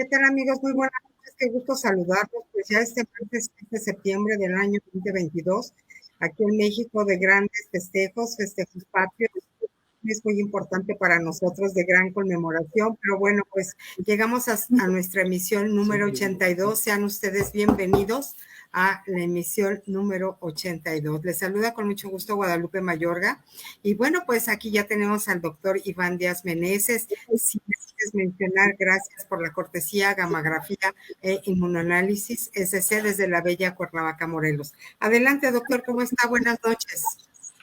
¿Qué tal, amigos? Muy buenas noches, qué gusto saludarlos. Pues ya este martes 6 de septiembre del año 2022, aquí en México, de grandes festejos patrios, es muy importante para nosotros, de gran conmemoración, pero bueno, pues llegamos a nuestra emisión número 82. Sean ustedes bienvenidos a la emisión número 82. Les saluda con mucho gusto Guadalupe Mayorga. Y bueno, pues aquí ya tenemos al doctor Iván Díaz Meneses. Si quieres mencionar, gracias por la cortesía, gamografía e inmunoanálisis SC desde la bella Cuernavaca, Morelos. Adelante, doctor, ¿cómo está? Buenas noches.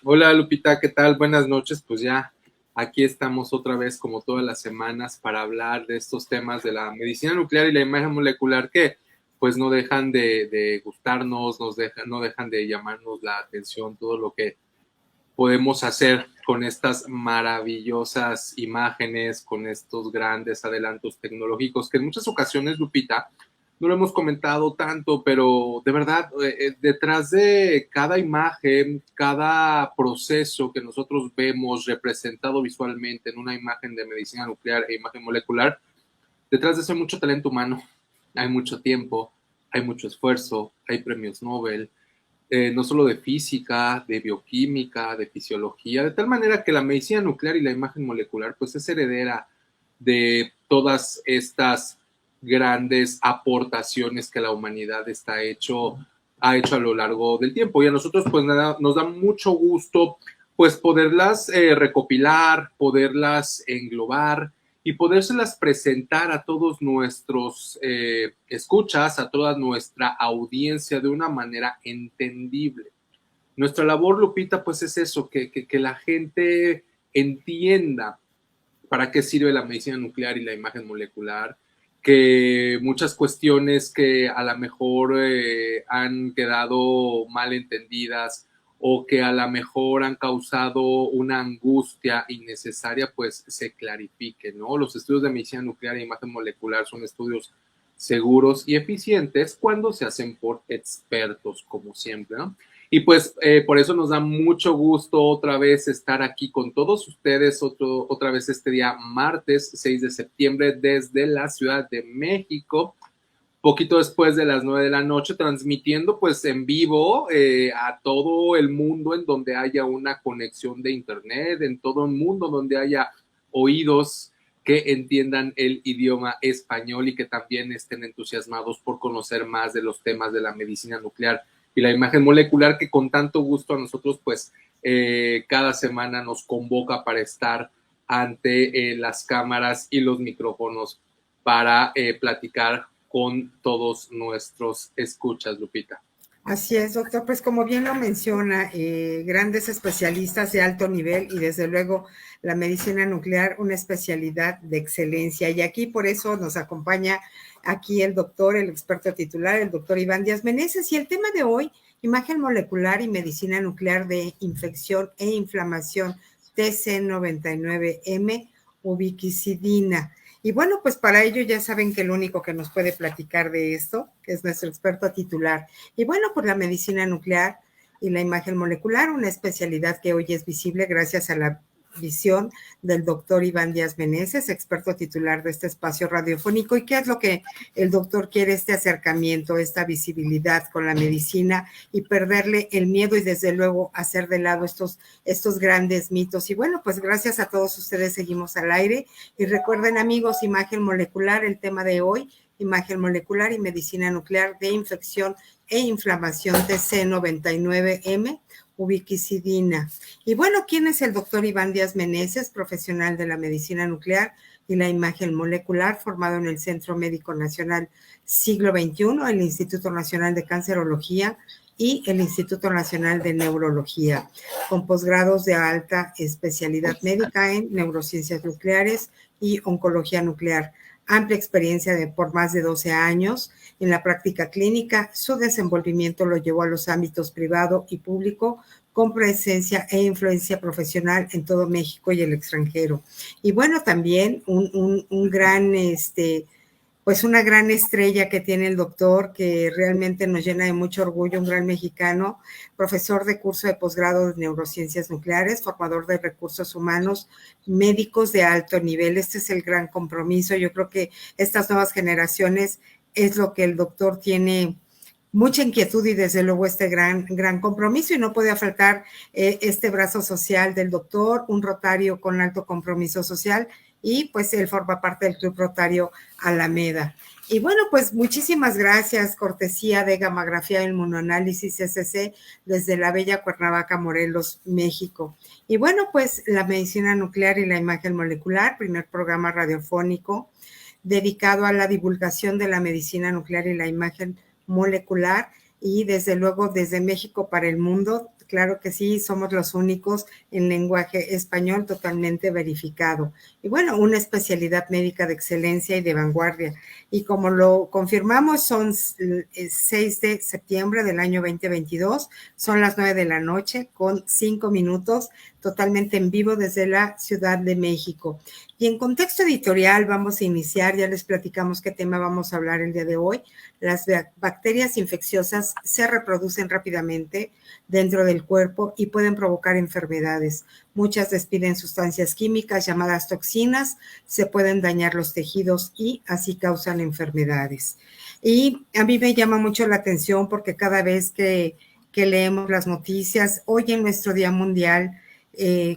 Hola Lupita, ¿qué tal? Buenas noches. Pues ya aquí estamos otra vez como todas las semanas para hablar de estos temas de la medicina nuclear y la imagen molecular que pues no dejan de gustarnos, no dejan de llamarnos la atención todo lo que podemos hacer con estas maravillosas imágenes, con estos grandes adelantos tecnológicos que en muchas ocasiones, Lupita, no lo hemos comentado tanto, pero de verdad, detrás de cada imagen, cada proceso que nosotros vemos representado visualmente en una imagen de medicina nuclear e imagen molecular, detrás de eso hay mucho talento humano, hay mucho tiempo, hay mucho esfuerzo, hay premios Nobel, no solo de física, de bioquímica, de fisiología, de tal manera que la medicina nuclear y la imagen molecular pues es heredera de todas estas grandes aportaciones que la humanidad ha hecho a lo largo del tiempo. Y a nosotros pues nos da mucho gusto pues poderlas recopilar, poderlas englobar y podérselas presentar a todos nuestros escuchas, a toda nuestra audiencia de una manera entendible. Nuestra labor, Lupita, pues es eso, que la gente entienda para qué sirve la medicina nuclear y la imagen molecular, que muchas cuestiones que a lo mejor han quedado mal entendidas o que a lo mejor han causado una angustia innecesaria, pues se clarifiquen, ¿no? Los estudios de medicina nuclear e imagen molecular son estudios seguros y eficientes cuando se hacen por expertos, como siempre, ¿no? Y pues por eso nos da mucho gusto otra vez estar aquí con todos ustedes, otra vez este día martes 6 de septiembre desde la Ciudad de México, poquito después de las 9 de la noche, transmitiendo pues en vivo a todo el mundo en donde haya una conexión de internet, en todo el mundo donde haya oídos que entiendan el idioma español y que también estén entusiasmados por conocer más de los temas de la medicina nuclear y la imagen molecular, que con tanto gusto a nosotros pues cada semana nos convoca para estar ante las cámaras y los micrófonos para platicar con todos nuestros escuchas, Lupita. Así es, doctor. Pues como bien lo menciona, grandes especialistas de alto nivel y desde luego la medicina nuclear, una especialidad de excelencia. Y aquí por eso nos acompaña aquí el doctor, el experto titular, el doctor Iván Díaz Meneses. Y el tema de hoy, imagen molecular y medicina nuclear de infección e inflamación, TC99M, ubiquicidina. Y bueno, pues para ello ya saben que el único que nos puede platicar de esto es nuestro experto titular. Y bueno, pues la medicina nuclear y la imagen molecular, una especialidad que hoy es visible gracias a la visión del doctor Iván Díaz Meneses, experto titular de este espacio radiofónico. ¿Y qué es lo que el doctor quiere? Este acercamiento, esta visibilidad con la medicina y perderle el miedo y desde luego hacer de lado estos grandes mitos. Y bueno, pues gracias a todos ustedes seguimos al aire. Y recuerden, amigos, imagen molecular, el tema de hoy, imagen molecular y medicina nuclear de infección e inflamación TC99M, ubiquicidina. Y bueno, ¿quién es el doctor Iván Díaz Meneses, profesional de la medicina nuclear y la imagen molecular, formado en el Centro Médico Nacional Siglo XXI, el Instituto Nacional de Cancerología y el Instituto Nacional de Neurología, con posgrados de alta especialidad médica en neurociencias nucleares y oncología nuclear? Amplia experiencia por más de 12 años en la práctica clínica. Su desenvolvimiento lo llevó a los ámbitos privado y público, con presencia e influencia profesional en todo México y el extranjero. Y bueno, también un gran pues una gran estrella que tiene el doctor, que realmente nos llena de mucho orgullo, un gran mexicano, profesor de curso de posgrado de neurociencias nucleares, formador de recursos humanos, médicos de alto nivel. Este es el gran compromiso. Yo creo que estas nuevas generaciones es lo que el doctor tiene mucha inquietud y desde luego este gran compromiso, y no podía faltar este brazo social del doctor, un rotario con alto compromiso social, y pues él forma parte del Club Rotario Alameda. Y bueno, pues muchísimas gracias, cortesía de Gammagrafía Inmunoanálisis SC desde la bella Cuernavaca, Morelos, México. Y bueno, pues la medicina nuclear y la imagen molecular, primer programa radiofónico dedicado a la divulgación de la medicina nuclear y la imagen molecular, y desde luego desde México para el mundo. Claro que sí, somos los únicos en lenguaje español totalmente verificado. Y bueno, una especialidad médica de excelencia y de vanguardia. Y como lo confirmamos, son 6 de septiembre del año 2022, son las 9 de la noche con 5 minutos, totalmente en vivo desde la Ciudad de México. Y en contexto editorial vamos a iniciar, ya les platicamos qué tema vamos a hablar el día de hoy. Las bacterias infecciosas se reproducen rápidamente dentro del cuerpo y pueden provocar enfermedades. Muchas despiden sustancias químicas llamadas toxinas, se pueden dañar los tejidos y así causan enfermedades. Y a mí me llama mucho la atención porque cada vez que leemos las noticias, hoy en nuestro Día Mundial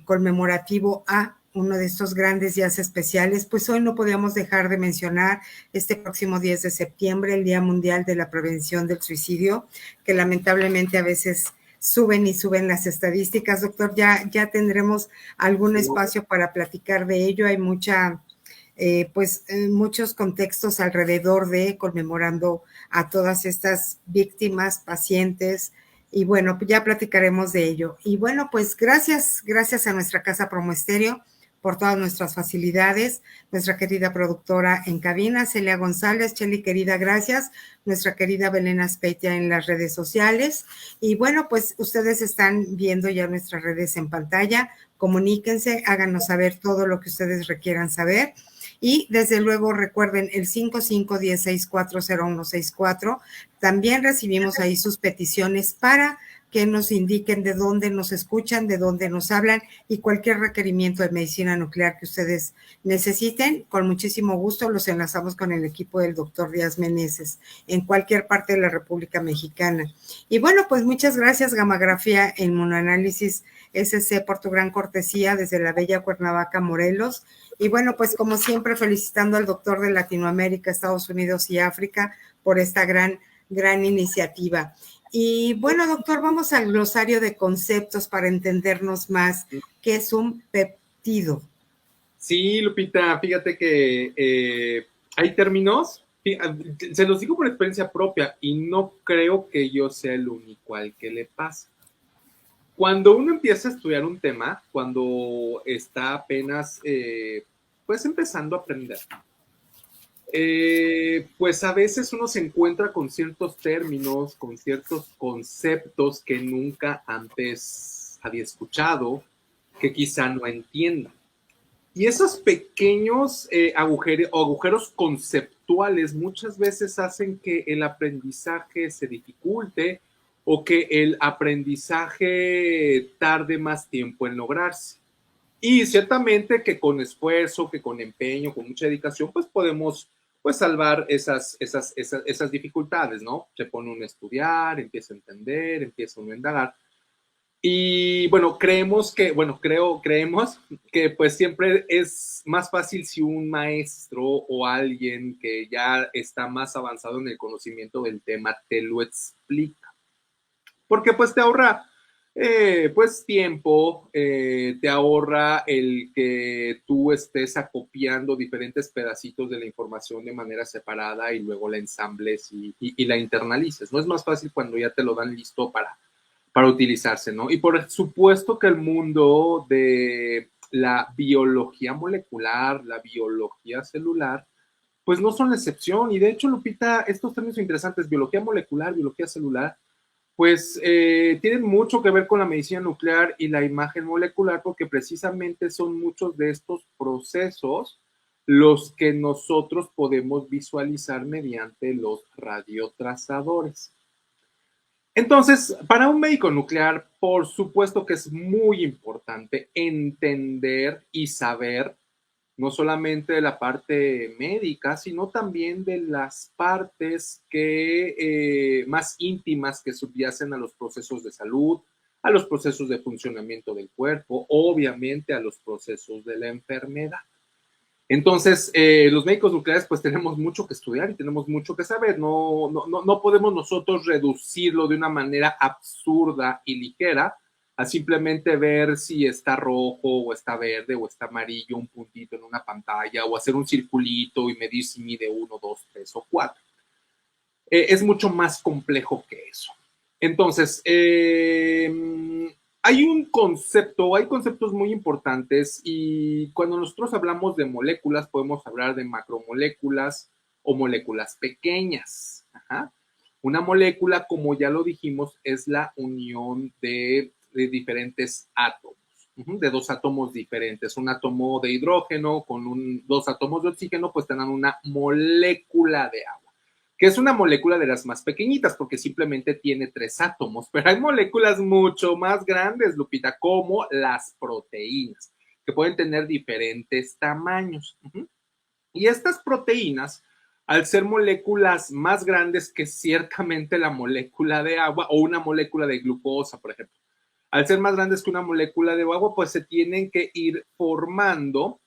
conmemorativo a uno de estos grandes días especiales, pues hoy no podíamos dejar de mencionar este próximo 10 de septiembre, el Día Mundial de la Prevención del Suicidio, que lamentablemente a veces suben y suben las estadísticas. Doctor, ya tendremos algún espacio para platicar de ello. Hay muchos contextos alrededor de conmemorando a todas estas víctimas, pacientes, y bueno, ya platicaremos de ello. Y bueno, pues gracias a nuestra casa Promo Estéreo por todas nuestras facilidades, nuestra querida productora en cabina, Celia González. Cheli, querida, gracias, nuestra querida Belén Aspeitia en las redes sociales. Y bueno, pues ustedes están viendo ya nuestras redes en pantalla, comuníquense, háganos saber todo lo que ustedes requieran saber. Y desde luego recuerden el 5516400164. También recibimos ahí sus peticiones para que nos indiquen de dónde nos escuchan, de dónde nos hablan, y cualquier requerimiento de medicina nuclear que ustedes necesiten, con muchísimo gusto los enlazamos con el equipo del doctor Díaz Meneses en cualquier parte de la República Mexicana. Y bueno, pues muchas gracias, Gammagrafía Inmunoanálisis SC, por tu gran cortesía desde la bella Cuernavaca, Morelos. Y bueno, pues como siempre, felicitando al doctor de Latinoamérica, Estados Unidos y África por esta gran iniciativa. Y bueno, doctor, vamos al glosario de conceptos para entendernos más. ¿Qué es un peptido? Sí, Lupita, fíjate que hay términos, se los digo por experiencia propia y no creo que yo sea el único al que le pasa. Cuando uno empieza a estudiar un tema, cuando está apenas pues empezando a aprender, pues a veces uno se encuentra con ciertos términos, con ciertos conceptos que nunca antes había escuchado, que quizá no entienda. Y esos pequeños agujeros conceptuales muchas veces hacen que el aprendizaje se dificulte o que el aprendizaje tarde más tiempo en lograrse. Y ciertamente que con esfuerzo, que con empeño, con mucha dedicación, pues podemos pues salvar esas dificultades, ¿no? Se pone uno a estudiar, empieza a entender, empieza uno a indagar. Y bueno, creemos que pues siempre es más fácil si un maestro o alguien que ya está más avanzado en el conocimiento del tema te lo explica. Porque pues te ahorra pues tiempo, te ahorra el que tú estés acopiando diferentes pedacitos de la información de manera separada y luego la ensambles y la internalices, ¿no? Es más fácil cuando ya te lo dan listo para utilizarse, ¿no? Y por supuesto que el mundo de la biología molecular, la biología celular, pues no son la excepción. Y de hecho, Lupita, estos términos interesantes, biología molecular, biología celular, pues tienen mucho que ver con la medicina nuclear y la imagen molecular, porque precisamente son muchos de estos procesos los que nosotros podemos visualizar mediante los radiotrazadores. Entonces, para un médico nuclear, por supuesto que es muy importante entender y saber no solamente de la parte médica, sino también de las partes más íntimas que subyacen a los procesos de salud, a los procesos de funcionamiento del cuerpo, obviamente a los procesos de la enfermedad. Entonces, los médicos nucleares pues tenemos mucho que estudiar y tenemos mucho que saber. No podemos nosotros reducirlo de una manera absurda y ligera a simplemente ver si está rojo o está verde o está amarillo un puntito en una pantalla o hacer un circulito y medir si mide 1, 2, 3 o 4. Es mucho más complejo que eso. Entonces, hay conceptos muy importantes y cuando nosotros hablamos de moléculas podemos hablar de macromoléculas o moléculas pequeñas. Ajá. Una molécula, como ya lo dijimos, es la unión de diferentes átomos, de dos átomos diferentes. Un átomo de hidrógeno con dos átomos de oxígeno, pues tendrán una molécula de agua, que es una molécula de las más pequeñitas, porque simplemente tiene 3 átomos, pero hay moléculas mucho más grandes, Lupita, como las proteínas, que pueden tener diferentes tamaños. Y estas proteínas, al ser moléculas más grandes que ciertamente la molécula de agua o una molécula de glucosa, por ejemplo, al ser más grandes que una molécula de agua, pues se tienen que ir formando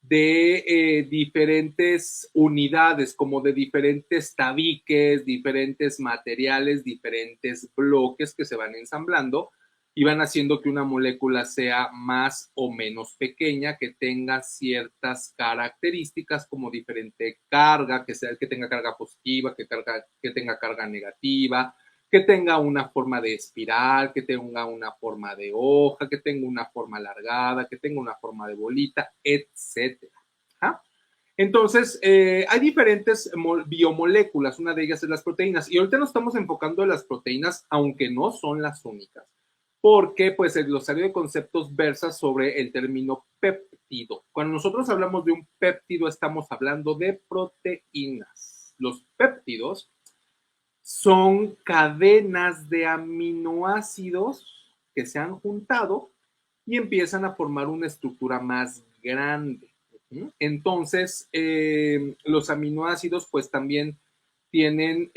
de diferentes unidades, como de diferentes tabiques, diferentes materiales, diferentes bloques que se van ensamblando y van haciendo que una molécula sea más o menos pequeña, que tenga ciertas características como diferente carga, que tenga carga positiva, que tenga carga negativa, que tenga una forma de espiral, que tenga una forma de hoja, que tenga una forma alargada, que tenga una forma de bolita, etc. ¿Ah? Entonces, hay diferentes biomoléculas, una de ellas es las proteínas, y ahorita nos estamos enfocando en las proteínas, aunque no son las únicas, porque pues el glosario de conceptos versa sobre el término péptido. Cuando nosotros hablamos de un péptido, estamos hablando de proteínas. Los péptidos son cadenas de aminoácidos que se han juntado y empiezan a formar una estructura más grande. Entonces, los aminoácidos pues también tienen,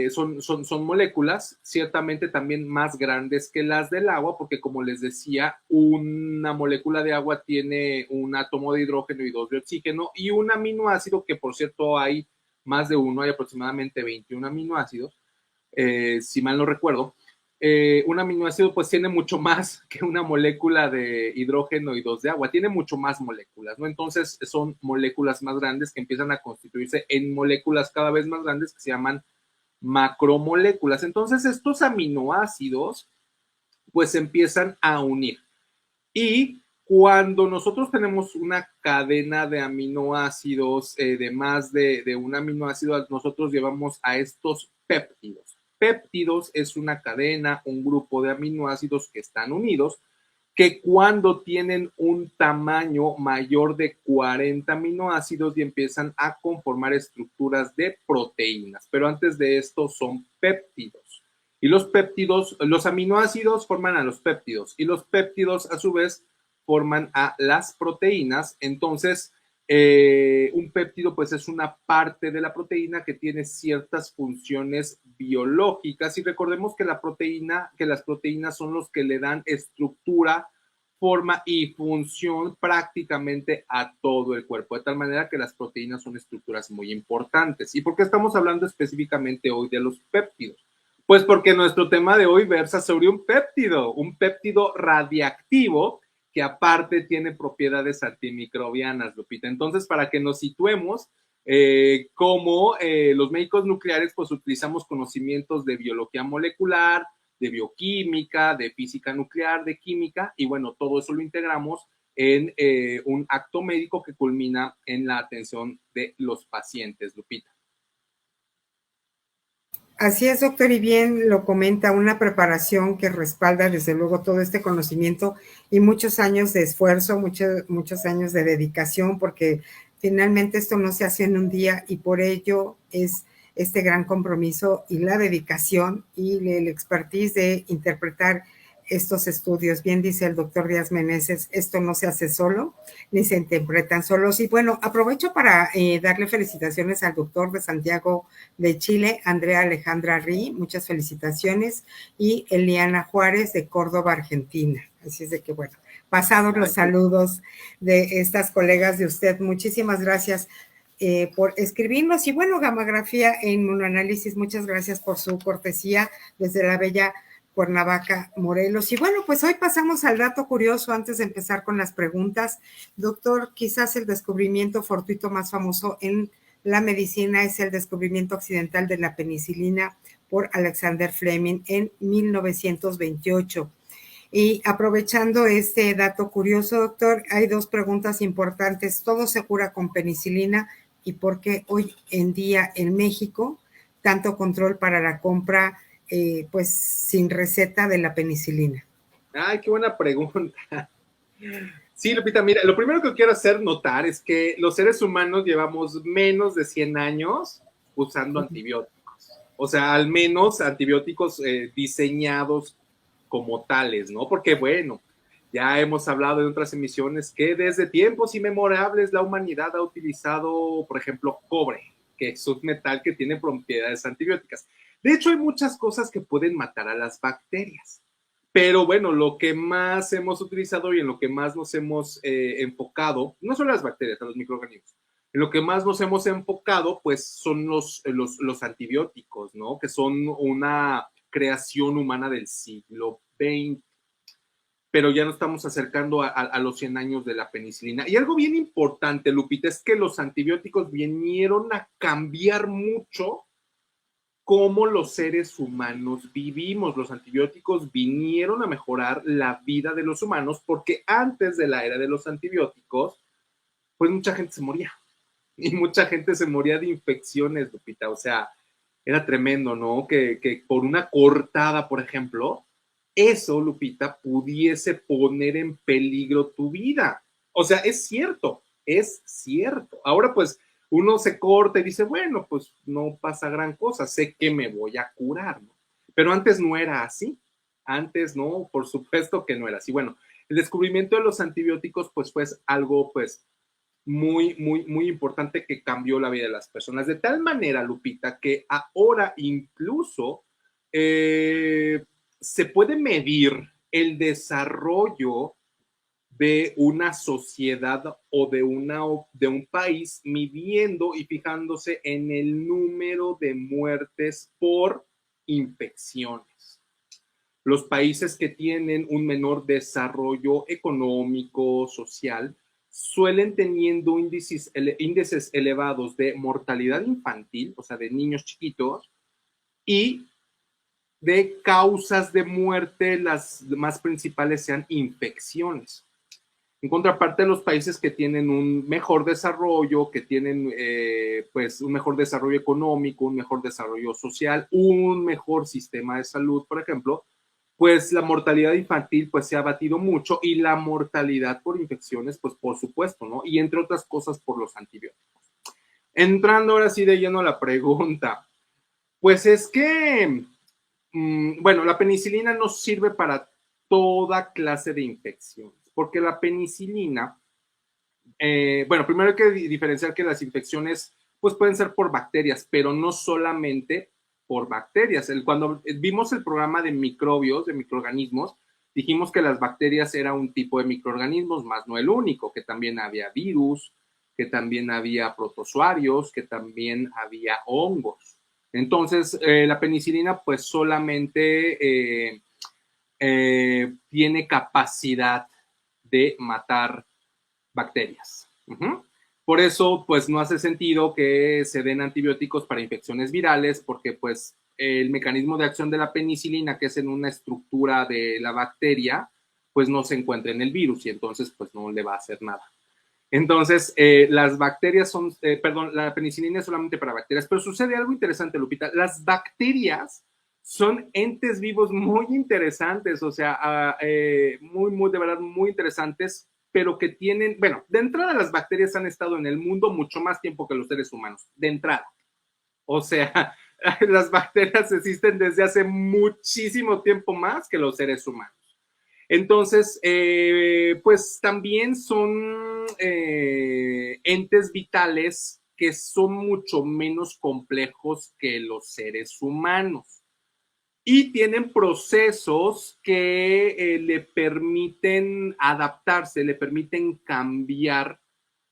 son moléculas ciertamente también más grandes que las del agua, porque como les decía, una molécula de agua tiene un átomo de hidrógeno y 2 de oxígeno, y un aminoácido, que por cierto hay más de uno, hay aproximadamente 21 aminoácidos, si mal no recuerdo. Un aminoácido pues tiene mucho más que una molécula de hidrógeno y 2 de agua, tiene mucho más moléculas, ¿no? Entonces son moléculas más grandes que empiezan a constituirse en moléculas cada vez más grandes que se llaman macromoléculas. Entonces estos aminoácidos pues se empiezan a unir, y cuando nosotros tenemos una cadena de aminoácidos de más de un aminoácido, nosotros llevamos a estos péptidos. Péptidos es una cadena, un grupo de aminoácidos que están unidos, que cuando tienen un tamaño mayor de 40 aminoácidos y empiezan a conformar estructuras de proteínas. Pero antes de esto son péptidos. Y los péptidos, los aminoácidos forman a los péptidos, y los péptidos a su vez forman a las proteínas. Entonces, un péptido pues es una parte de la proteína que tiene ciertas funciones biológicas, y recordemos que las proteínas son los que le dan estructura, forma y función prácticamente a todo el cuerpo, de tal manera que las proteínas son estructuras muy importantes. ¿Y por qué estamos hablando específicamente hoy de los péptidos? Pues porque nuestro tema de hoy versa sobre un péptido radiactivo, que aparte tiene propiedades antimicrobianas, Lupita. Entonces, para que nos situemos, como los médicos nucleares, pues utilizamos conocimientos de biología molecular, de bioquímica, de física nuclear, de química, y bueno, todo eso lo integramos en un acto médico que culmina en la atención de los pacientes, Lupita. Así es, doctor, y bien lo comenta, una preparación que respalda desde luego todo este conocimiento y muchos años de esfuerzo, muchos años de dedicación, porque Finalmente esto no se hace en un día y por ello es este gran compromiso y la dedicación y el expertise de interpretar estos estudios. Bien dice el doctor Díaz Meneses, esto no se hace solo, ni se interpretan solos. Y bueno, aprovecho para darle felicitaciones al doctor de Santiago de Chile, Andrea Alejandra Rí, muchas felicitaciones, y Eliana Juárez de Córdoba, Argentina. Así es de que bueno, pasados los saludos de estas colegas de usted. Muchísimas gracias por escribirnos. Y bueno, Gamografía e Inmunoanálisis, muchas gracias por su cortesía desde la bella Cuernavaca, Morelos. Y bueno, pues hoy pasamos al dato curioso antes de empezar con las preguntas. Doctor, quizás el descubrimiento fortuito más famoso en la medicina es el descubrimiento accidental de la penicilina por Alexander Fleming en 1928. Y aprovechando este dato curioso, doctor, hay dos preguntas importantes. ¿Todo se cura con penicilina? ¿Y por qué hoy en día en México tanto control para la compra pues sin receta de la penicilina? Ay, qué buena pregunta. Sí, Lupita, mira, lo primero que quiero hacer notar es que los seres humanos llevamos menos de 100 años usando antibióticos. O sea, al menos antibióticos diseñados como tales, ¿no? Porque, bueno, ya hemos hablado en otras emisiones que desde tiempos inmemorables la humanidad ha utilizado, por ejemplo, cobre, que es un metal que tiene propiedades antibióticas. De hecho, hay muchas cosas que pueden matar a las bacterias. Pero bueno, lo que más hemos utilizado y en lo que más nos hemos enfocado, no solo las bacterias, a los microorganismos, en lo que más nos hemos enfocado, pues son los antibióticos, ¿no? Que son una creación humana del siglo XX. Pero ya nos estamos acercando a los 100 años de la penicilina. Y algo bien importante, Lupita, es que los antibióticos vinieron a cambiar mucho cómo los seres humanos vivimos. Los antibióticos vinieron a mejorar la vida de los humanos porque antes de la era de los antibióticos, pues mucha gente se moría. Y mucha gente se moría de infecciones, Lupita. O sea, era tremendo, ¿no? Que por una cortada, por ejemplo, eso, Lupita, pudiese poner en peligro tu vida. O sea, es cierto, es cierto. Ahora, pues, uno se corta y dice, bueno, pues no pasa gran cosa, sé que me voy a curar, ¿no? Pero antes no era así. Antes no, por supuesto que no era así. Bueno, el descubrimiento de los antibióticos, pues fue algo, pues, muy importante que cambió la vida de las personas. De tal manera, Lupita, que ahora incluso se puede medir el desarrollo de una sociedad o de un país midiendo y fijándose en el número de muertes por infecciones. Los países que tienen un menor desarrollo económico, social, suelen teniendo índices elevados de mortalidad infantil, o sea, de niños chiquitos, y de causas de muerte, las más principales sean infecciones. En contraparte, los países que tienen un mejor desarrollo, que tienen pues un mejor desarrollo económico, un mejor desarrollo social, un mejor sistema de salud, por ejemplo, pues la mortalidad infantil pues se ha batido mucho y la mortalidad por infecciones, pues por supuesto, ¿no? Y entre otras cosas por los antibióticos. Entrando ahora sí de lleno a la pregunta, pues es que, bueno, la penicilina no sirve para toda clase de infecciones, porque la penicilina, bueno, primero hay que diferenciar que las infecciones pues pueden ser por bacterias, pero no solamente por bacterias. Cuando vimos el programa de microbios, de microorganismos, dijimos que las bacterias era un tipo de microorganismos, más no el único, que también había virus, que también había protozoarios, que también había hongos. Entonces, la penicilina pues solamente tiene capacidad de matar bacterias. Por eso, pues no hace sentido que se den antibióticos para infecciones virales, porque pues el mecanismo de acción de la penicilina, que es en una estructura de la bacteria, pues no se encuentra en el virus y entonces pues no le va a hacer nada. Entonces, las bacterias son, perdón, la penicilina es solamente para bacterias, pero sucede algo interesante, Lupita. Las bacterias son entes vivos muy interesantes, o sea, de verdad, muy interesantes pero que tienen, bueno, de entrada las bacterias han estado en el mundo mucho más tiempo que los seres humanos, de entrada. O sea, las bacterias existen desde hace muchísimo tiempo más que los seres humanos. Entonces, pues también son entes vitales que son mucho menos complejos que los seres humanos y tienen procesos que le permiten adaptarse, le permiten cambiar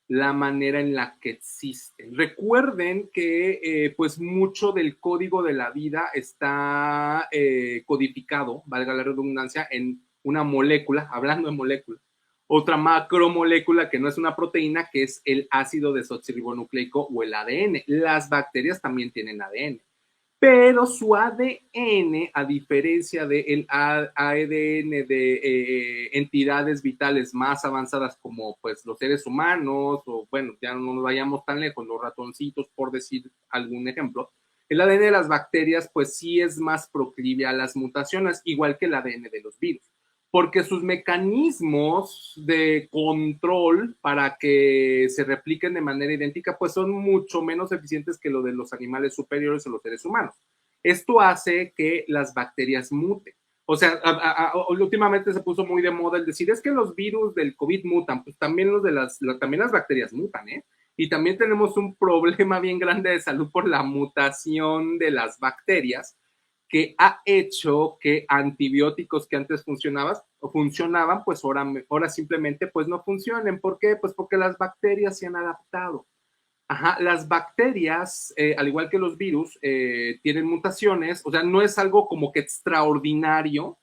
la manera en la que existen. Recuerden que pues mucho del código de la vida está codificado, valga la redundancia, en una molécula, hablando de moléculas, otra macromolécula que no es una proteína, que es el ácido desoxirribonucleico o el ADN. Las bacterias también tienen ADN, pero su ADN, a diferencia del ADN de entidades vitales más avanzadas como pues los seres humanos, o bueno, ya no nos vayamos tan lejos, los ratoncitos, por decir algún ejemplo, el ADN de las bacterias pues sí es más proclive a las mutaciones, igual que el ADN de los virus, porque sus mecanismos de control para que se repliquen de manera idéntica, pues son mucho menos eficientes que lo de los animales superiores o los seres humanos. Esto hace que las bacterias muten. O sea, últimamente se puso muy de moda el decir, es que los virus del COVID mutan, pues también también las bacterias mutan, ¿eh? Y también tenemos un problema bien grande de salud por la mutación de las bacterias, que ha hecho que antibióticos que antes funcionaban, pues ahora simplemente pues no funcionen. ¿Por qué? Pues porque las bacterias se han adaptado. Ajá, las bacterias, al igual que los virus, tienen mutaciones, o sea, no es algo como que extraordinario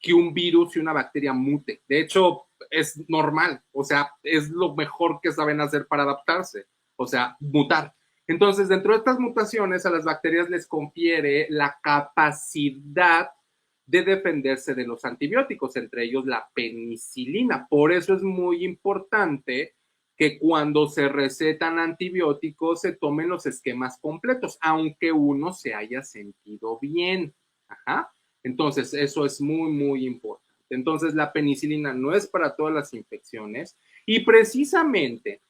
que un virus y una bacteria mute. De hecho, es normal, o sea, es lo mejor que saben hacer para adaptarse, o sea, mutar. Entonces, dentro de estas mutaciones, a las bacterias les confiere la capacidad de defenderse de los antibióticos, entre ellos la penicilina. Por eso es muy importante que cuando se recetan antibióticos se tomen los esquemas completos, aunque uno se haya sentido bien. Ajá. Entonces, eso es muy, muy importante. Entonces, la penicilina no es para todas las infecciones y precisamente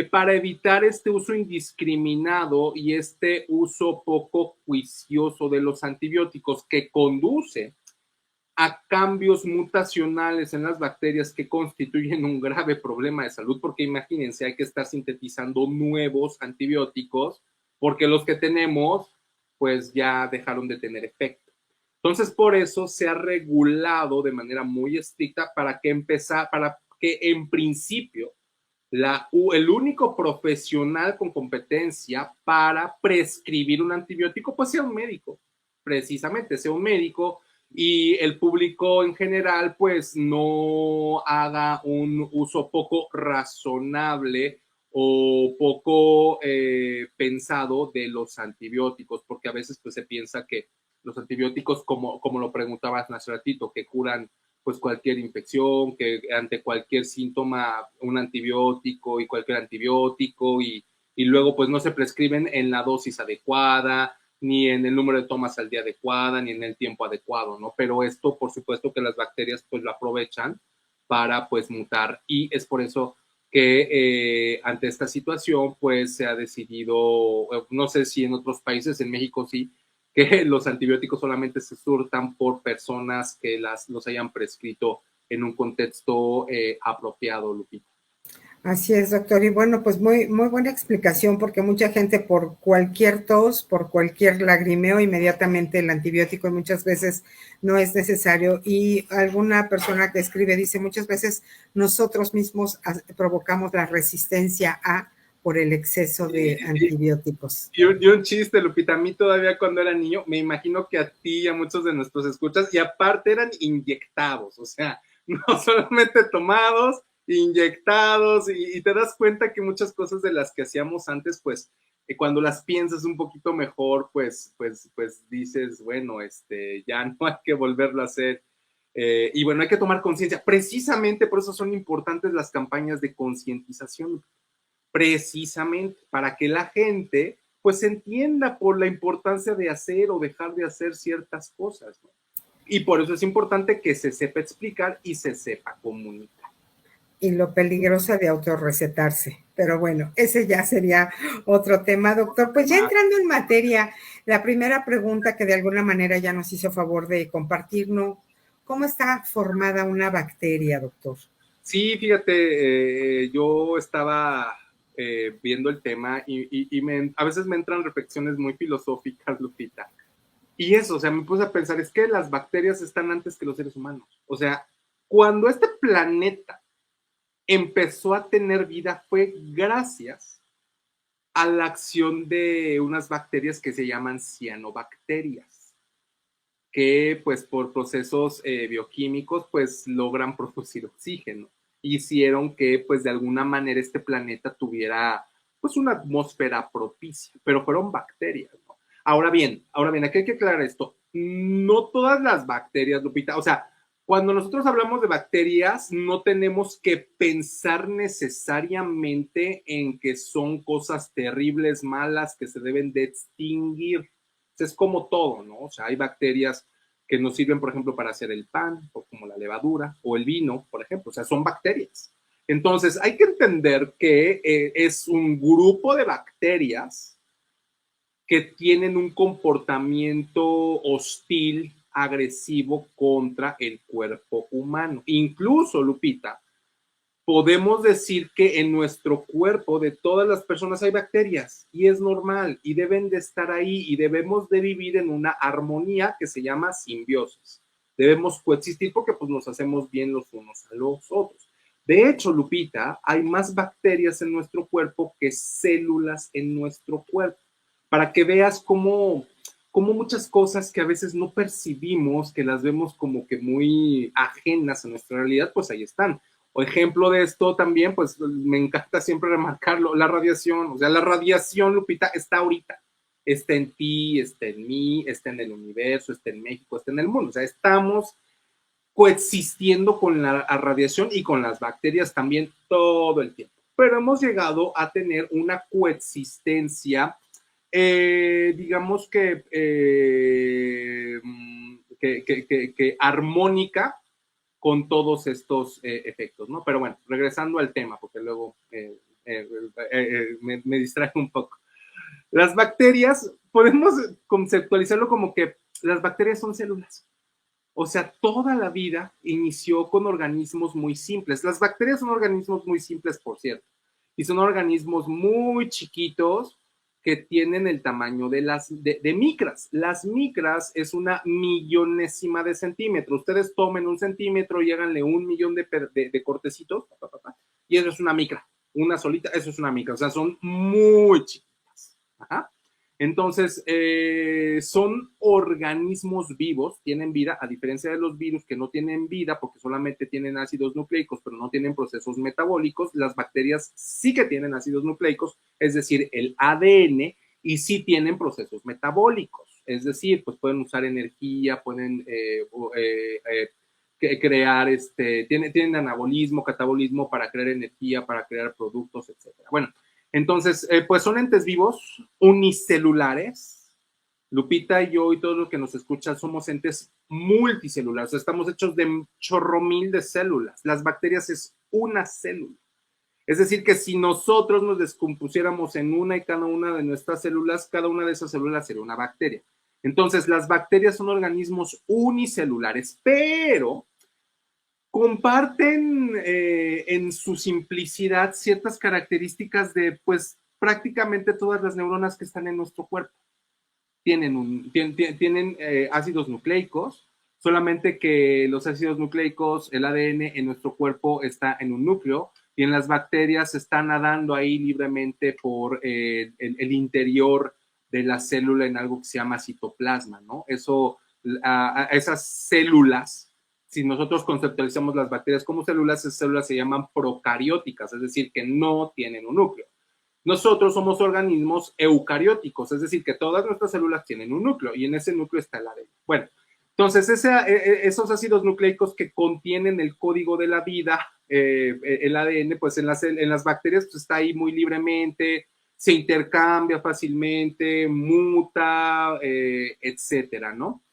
para evitar este uso indiscriminado y este uso poco juicioso de los antibióticos que conduce a cambios mutacionales en las bacterias que constituyen un grave problema de salud, porque imagínense, hay que estar sintetizando nuevos antibióticos porque los que tenemos pues ya dejaron de tener efecto. Entonces, por eso se ha regulado de manera muy estricta para que en principio el único profesional con competencia para prescribir un antibiótico pues sea un médico, precisamente sea un médico, y el público en general pues no haga un uso poco razonable o poco pensado de los antibióticos, porque a veces pues se piensa que los antibióticos, como lo preguntabas hace ratito, que curan pues cualquier infección, que ante cualquier síntoma un antibiótico y cualquier antibiótico y luego pues no se prescriben en la dosis adecuada, ni en el número de tomas al día adecuada, ni en el tiempo adecuado, ¿no? Pero esto, por supuesto que las bacterias pues lo aprovechan para pues mutar y es por eso que ante esta situación pues se ha decidido, no sé si en otros países, en México sí, que los antibióticos solamente se surtan por personas que los hayan prescrito en un contexto apropiado, Lupita. Así es, doctor. Y bueno, pues muy, muy buena explicación, porque mucha gente por cualquier tos, por cualquier lagrimeo, inmediatamente el antibiótico y muchas veces no es necesario. Y alguna persona que escribe dice, muchas veces nosotros mismos provocamos la resistencia por el exceso de antibióticos. Y un chiste, Lupita, a mí todavía cuando era niño, me imagino que a ti y a muchos de nuestros escuchas, y aparte eran inyectados, o sea, no solamente tomados, inyectados, y te das cuenta que muchas cosas de las que hacíamos antes, pues, cuando las piensas un poquito mejor, pues dices, bueno, ya no hay que volverlo a hacer. Y bueno, hay que tomar conciencia. Precisamente por eso son importantes las campañas de concientización, precisamente para que la gente pues entienda por la importancia de hacer o dejar de hacer ciertas cosas, ¿no? Y por eso es importante que se sepa explicar y se sepa comunicar. y lo peligrosa de autorrecetarse. Pero bueno, ese ya sería otro tema, doctor. Pues ya entrando en materia, la primera pregunta que de alguna manera ya nos hizo favor de compartirnos, ¿cómo está formada una bacteria, doctor? Sí, fíjate, yo estaba viendo el tema y a veces me entran reflexiones muy filosóficas, Lupita. Y eso, o sea, me puse a pensar, es que las bacterias están antes que los seres humanos. O sea, cuando este planeta empezó a tener vida fue gracias a la acción de unas bacterias que se llaman cianobacterias, que pues por procesos bioquímicos pues logran producir oxígeno. Hicieron que pues de alguna manera este planeta tuviera pues una atmósfera propicia, pero fueron bacterias, ¿no? Ahora bien, aquí hay que aclarar esto. No todas las bacterias, Lupita, o sea, cuando nosotros hablamos de bacterias, no tenemos que pensar necesariamente en que son cosas terribles, malas, que se deben de extinguir. Es como todo, ¿no? O sea, hay bacterias que nos sirven, por ejemplo, para hacer el pan, o como la levadura, o el vino, por ejemplo. O sea, son bacterias. Entonces, hay que entender que es un grupo de bacterias que tienen un comportamiento hostil, agresivo contra el cuerpo humano. Incluso, Lupita, podemos decir que en nuestro cuerpo de todas las personas hay bacterias y es normal y deben de estar ahí y debemos de vivir en una armonía que se llama simbiosis. Debemos coexistir porque pues nos hacemos bien los unos a los otros. De hecho, Lupita, hay más bacterias en nuestro cuerpo que células en nuestro cuerpo. Para que veas cómo muchas cosas que a veces no percibimos, que las vemos como que muy ajenas a nuestra realidad, pues ahí están. O ejemplo de esto también, pues me encanta siempre remarcarlo, la radiación. O sea, la radiación, Lupita, está ahorita. Está en ti, está en mí, está en el universo, está en México, está en el mundo. O sea, estamos coexistiendo con la radiación y con las bacterias también todo el tiempo. Pero hemos llegado a tener una coexistencia, digamos que armónica con todos estos efectos, ¿no? Pero bueno, regresando al tema, porque luego me distrae un poco. Las bacterias, podemos conceptualizarlo como que las bacterias son células. O sea, toda la vida inició con organismos muy simples. Las bacterias son organismos muy simples, por cierto, y son organismos muy chiquitos que tienen el tamaño de micras. Las micras es una millonésima de centímetro. Ustedes tomen un centímetro y háganle 1 millón de cortecitos, y eso es una micra. Una solita, eso es una micra. O sea, son muy chiquitas. Ajá. Entonces, son organismos vivos, tienen vida, a diferencia de los virus que no tienen vida porque solamente tienen ácidos nucleicos, pero no tienen procesos metabólicos. Las bacterias sí que tienen ácidos nucleicos, es decir, el ADN, y sí tienen procesos metabólicos, es decir, pues pueden usar energía, pueden crear, tienen anabolismo, catabolismo para crear energía, para crear productos, etcétera. Bueno, entonces, pues son entes vivos, unicelulares. Lupita y yo y todos los que nos escuchan somos entes multicelulares. O sea, estamos hechos de chorro mil de células. Las bacterias es una célula. Es decir, que si nosotros nos descompusiéramos en una y cada una de nuestras células, cada una de esas células sería una bacteria. Entonces, las bacterias son organismos unicelulares, pero comparten en su simplicidad ciertas características de, pues, prácticamente todas las neuronas que están en nuestro cuerpo. Tienen ácidos nucleicos, solamente que los ácidos nucleicos, el ADN en nuestro cuerpo está en un núcleo y en las bacterias están nadando ahí libremente por el interior de la célula en algo que se llama citoplasma, ¿no? Eso, esas células, si nosotros conceptualizamos las bacterias como células, esas células se llaman procarióticas, es decir, que no tienen un núcleo. Nosotros somos organismos eucarióticos, es decir, que todas nuestras células tienen un núcleo y en ese núcleo está el ADN. Bueno, entonces esos ácidos nucleicos que contienen el código de la vida, el ADN, pues en las bacterias pues está ahí muy libremente, se intercambia fácilmente, muta, etcétera, ¿no?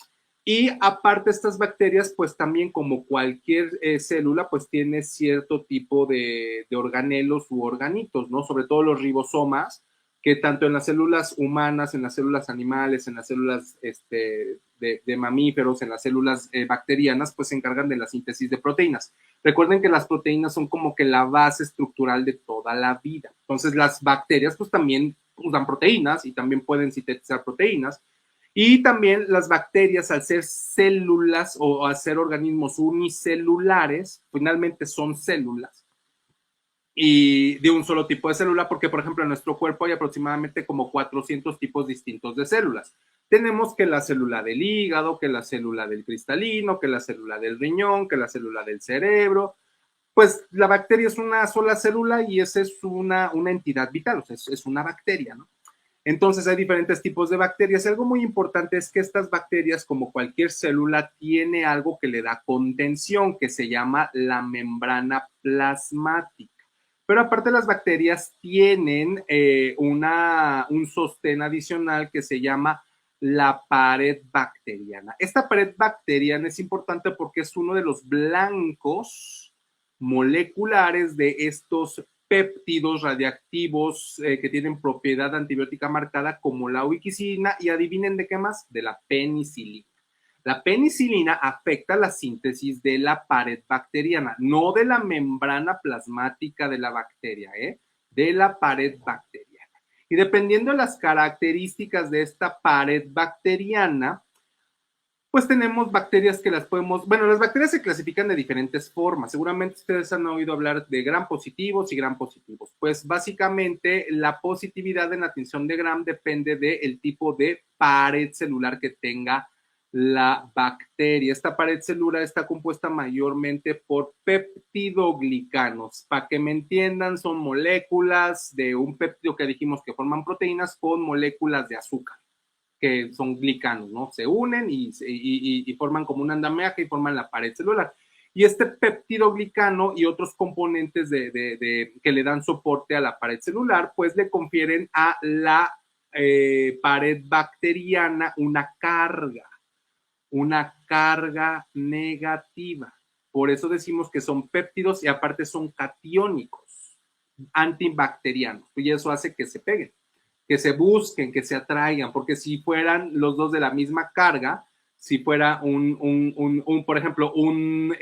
Y aparte estas bacterias, pues también como cualquier célula, pues tiene cierto tipo de organelos u organitos, ¿no? Sobre todo los ribosomas, que tanto en las células humanas, en las células animales, en las células de mamíferos, en las células bacterianas, pues se encargan de la síntesis de proteínas. Recuerden que las proteínas son como que la base estructural de toda la vida. Entonces las bacterias pues también usan proteínas y también pueden sintetizar proteínas. Y también las bacterias, al ser células o al ser organismos unicelulares, finalmente son células y de un solo tipo de célula, porque por ejemplo en nuestro cuerpo hay aproximadamente como 400 tipos distintos de células. Tenemos que la célula del hígado, que la célula del cristalino, que la célula del riñón, que la célula del cerebro. Pues la bacteria es una sola célula y esa es una entidad vital, o sea, es una bacteria, ¿no? Entonces hay diferentes tipos de bacterias. Algo muy importante es que estas bacterias, como cualquier célula, tiene algo que le da contención, que se llama la membrana plasmática. Pero aparte las bacterias tienen un sostén adicional que se llama la pared bacteriana. Esta pared bacteriana es importante porque es uno de los blancos moleculares de estos péptidos radiactivos que tienen propiedad antibiótica marcada como la ubiquicina y adivinen de qué más, de la penicilina. La penicilina afecta la síntesis de la pared bacteriana, no de la membrana plasmática de la bacteria, de la pared bacteriana. Y dependiendo de las características de esta pared bacteriana, pues tenemos bacterias que las podemos, bueno, las bacterias se clasifican de diferentes formas. Seguramente ustedes han oído hablar de gram positivos y gram positivos. Pues básicamente la positividad en la tinción de gram depende del tipo de pared celular que tenga la bacteria. Esta pared celular está compuesta mayormente por peptidoglicanos. Para que me entiendan, son moléculas de un péptido que dijimos que forman proteínas con moléculas de azúcar, que son glicanos, ¿no? Se unen y forman como un andamiaje y forman la pared celular. Y este peptidoglicano y otros componentes que le dan soporte a la pared celular, pues le confieren a la pared bacteriana una carga negativa. Por eso decimos que son péptidos y aparte son catiónicos, antibacterianos, y eso hace que se peguen, que se busquen, que se atraigan, porque si fueran los dos de la misma carga, si fuera por ejemplo, un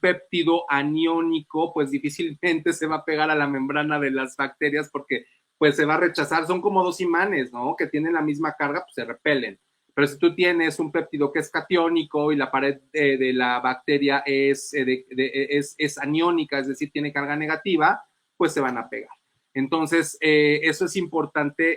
péptido aniónico, pues difícilmente se va a pegar a la membrana de las bacterias porque pues se va a rechazar. Son como dos imanes, ¿no? Que tienen la misma carga, pues se repelen. Pero si tú tienes un péptido que es catiónico y la pared de la bacteria es aniónica, es decir, tiene carga negativa, pues se van a pegar. Entonces, eso es importante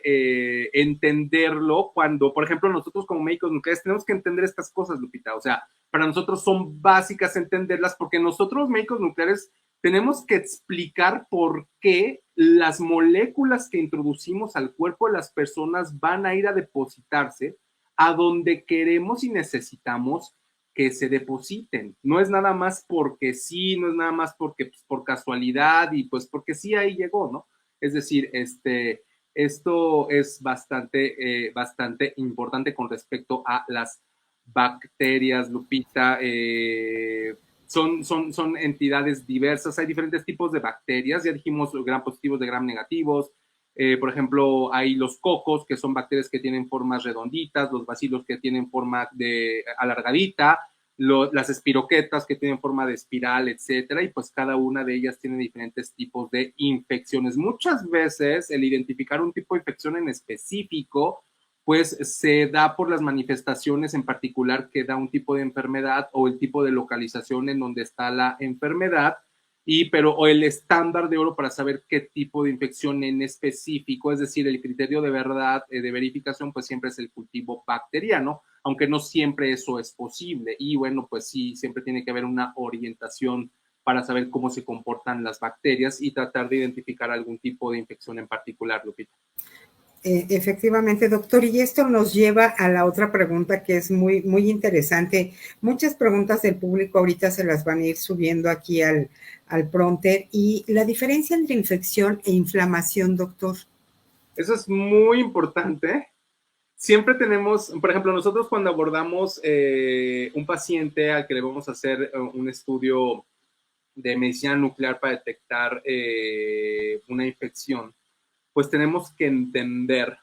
entenderlo cuando, por ejemplo, nosotros como médicos nucleares tenemos que entender estas cosas, Lupita. O sea, para nosotros son básicas entenderlas porque nosotros médicos nucleares tenemos que explicar por qué las moléculas que introducimos al cuerpo de las personas van a ir a depositarse a donde queremos y necesitamos que se depositen. No es nada más porque sí, no es nada más porque pues, por casualidad y pues porque sí ahí llegó, ¿no? Es decir, esto es bastante importante con respecto a las bacterias, Lupita. Son entidades diversas, hay diferentes tipos de bacterias, ya dijimos gram positivos de gram negativos. Por ejemplo, hay los cocos, que son bacterias que tienen formas redonditas, los bacilos que tienen forma de alargadita, las espiroquetas que tienen forma de espiral, etcétera, y pues cada una de ellas tiene diferentes tipos de infecciones. Muchas veces el identificar un tipo de infección en específico, pues se da por las manifestaciones en particular que da un tipo de enfermedad o el tipo de localización en donde está la enfermedad, pero el estándar de oro para saber qué tipo de infección en específico, es decir, el criterio de verdad, de verificación, pues siempre es el cultivo bacteriano, aunque no siempre eso es posible. Y bueno, pues sí, siempre tiene que haber una orientación para saber cómo se comportan las bacterias y tratar de identificar algún tipo de infección en particular, Lupita. Efectivamente, doctor, y esto nos lleva a la otra pregunta que es muy, muy interesante. Muchas preguntas del público ahorita se las van a ir subiendo aquí al prompter. Y la diferencia entre infección e inflamación, doctor. Eso es muy importante siempre tenemos, por ejemplo, nosotros cuando abordamos un paciente al que le vamos a hacer un estudio de medicina nuclear para detectar una infección, pues tenemos que entender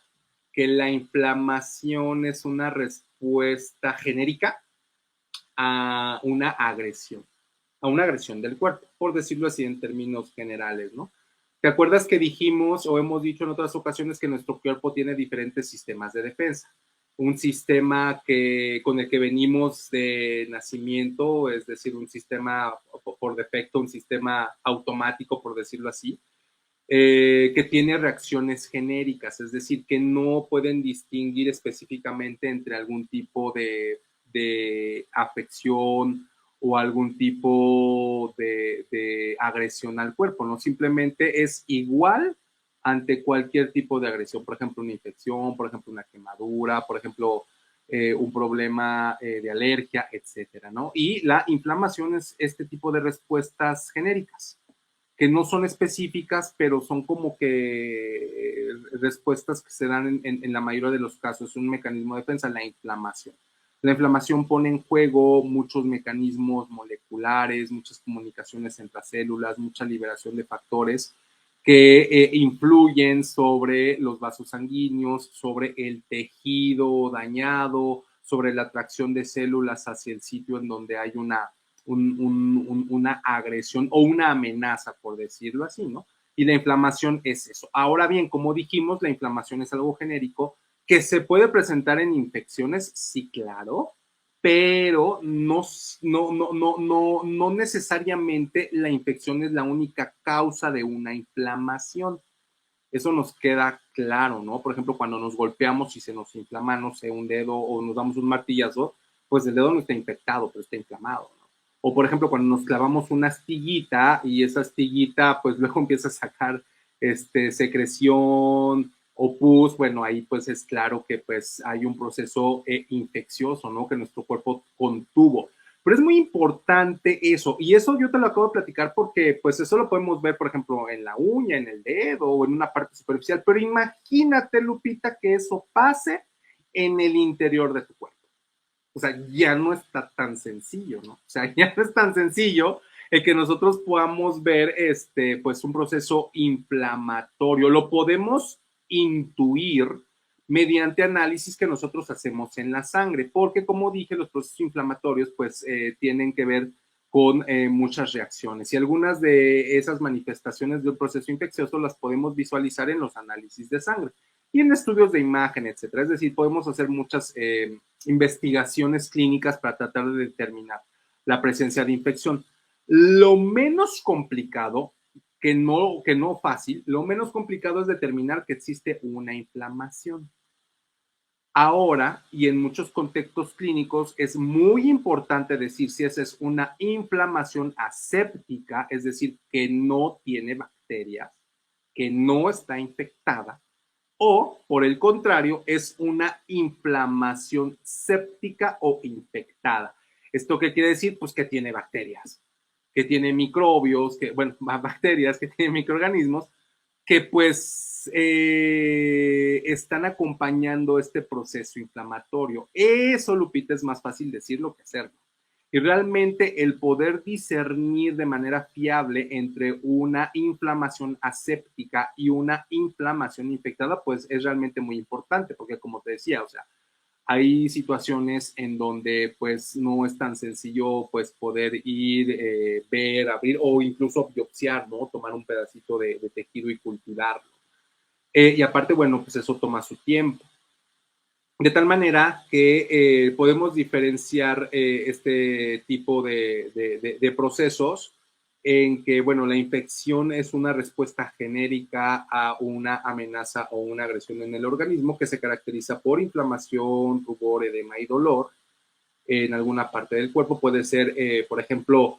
que la inflamación es una respuesta genérica a una agresión del cuerpo, por decirlo así en términos generales, ¿no? ¿Te acuerdas que dijimos o hemos dicho en otras ocasiones que nuestro cuerpo tiene diferentes sistemas de defensa? Un sistema con el que venimos de nacimiento, es decir, un sistema por defecto, un sistema automático, por decirlo así, que tiene reacciones genéricas, es decir, que no pueden distinguir específicamente entre algún tipo de afección o algún tipo de agresión al cuerpo, ¿no? Simplemente es igual ante cualquier tipo de agresión, por ejemplo, una infección, por ejemplo, una quemadura, por ejemplo, un problema de alergia, etcétera, ¿no? Y la inflamación es este tipo de respuestas genéricas que no son específicas, pero son como que respuestas que se dan en la mayoría de los casos. Es un mecanismo de defensa, la inflamación. La inflamación pone en juego muchos mecanismos moleculares, muchas comunicaciones entre células, mucha liberación de factores que influyen sobre los vasos sanguíneos, sobre el tejido dañado, sobre la atracción de células hacia el sitio en donde hay una agresión o una amenaza, por decirlo así, ¿no? Y la inflamación es eso. Ahora bien, como dijimos, la inflamación es algo genérico que se puede presentar en infecciones, sí, claro, pero no necesariamente la infección es la única causa de una inflamación. Eso nos queda claro, ¿no? Por ejemplo, cuando nos golpeamos y se nos inflama, no sé, un dedo o nos damos un martillazo, pues el dedo no está infectado, pero está inflamado, ¿no? O por ejemplo, cuando nos clavamos una astillita y esa astillita, pues luego empieza a sacar secreción o pus, bueno, ahí pues es claro que pues hay un proceso infeccioso, ¿no? Que nuestro cuerpo contuvo. Pero es muy importante eso, y eso yo te lo acabo de platicar porque pues eso lo podemos ver, por ejemplo, en la uña, en el dedo o en una parte superficial, pero imagínate, Lupita, que eso pase en el interior de tu cuerpo. O sea, ya no está tan sencillo, ¿no? O sea, ya no es tan sencillo el que nosotros podamos ver pues un proceso inflamatorio. Lo podemos intuir mediante análisis que nosotros hacemos en la sangre, porque como dije, los procesos inflamatorios pues tienen que ver con muchas reacciones y algunas de esas manifestaciones del proceso infeccioso las podemos visualizar en los análisis de sangre y en estudios de imagen, etcétera. Es decir, podemos hacer muchas investigaciones clínicas para tratar de determinar la presencia de infección. Lo menos complicado, que no fácil, lo menos complicado es determinar que existe una inflamación. Ahora, y en muchos contextos clínicos, es muy importante decir si esa es una inflamación aséptica, es decir, que no tiene bacterias, que no está infectada, o, por el contrario, es una inflamación séptica o infectada. ¿Esto qué quiere decir? Pues que tiene bacterias, que tiene microbios, bueno, bacterias, que tiene microorganismos, que pues están acompañando este proceso inflamatorio. Eso, Lupita, es más fácil decirlo que hacerlo. Y realmente el poder discernir de manera fiable entre una inflamación aséptica y una inflamación infectada, pues es realmente muy importante, porque como te decía, o sea, hay situaciones en donde pues no es tan sencillo pues poder ir, ver, abrir o incluso biopsiar, ¿no? Tomar un pedacito de tejido y cultivarlo. Y aparte, bueno, pues eso toma su tiempo. De tal manera que podemos diferenciar este tipo de procesos en que, bueno, la infección es una respuesta genérica a una amenaza o una agresión en el organismo que se caracteriza por inflamación, rubor, edema y dolor en alguna parte del cuerpo. Puede ser, por ejemplo,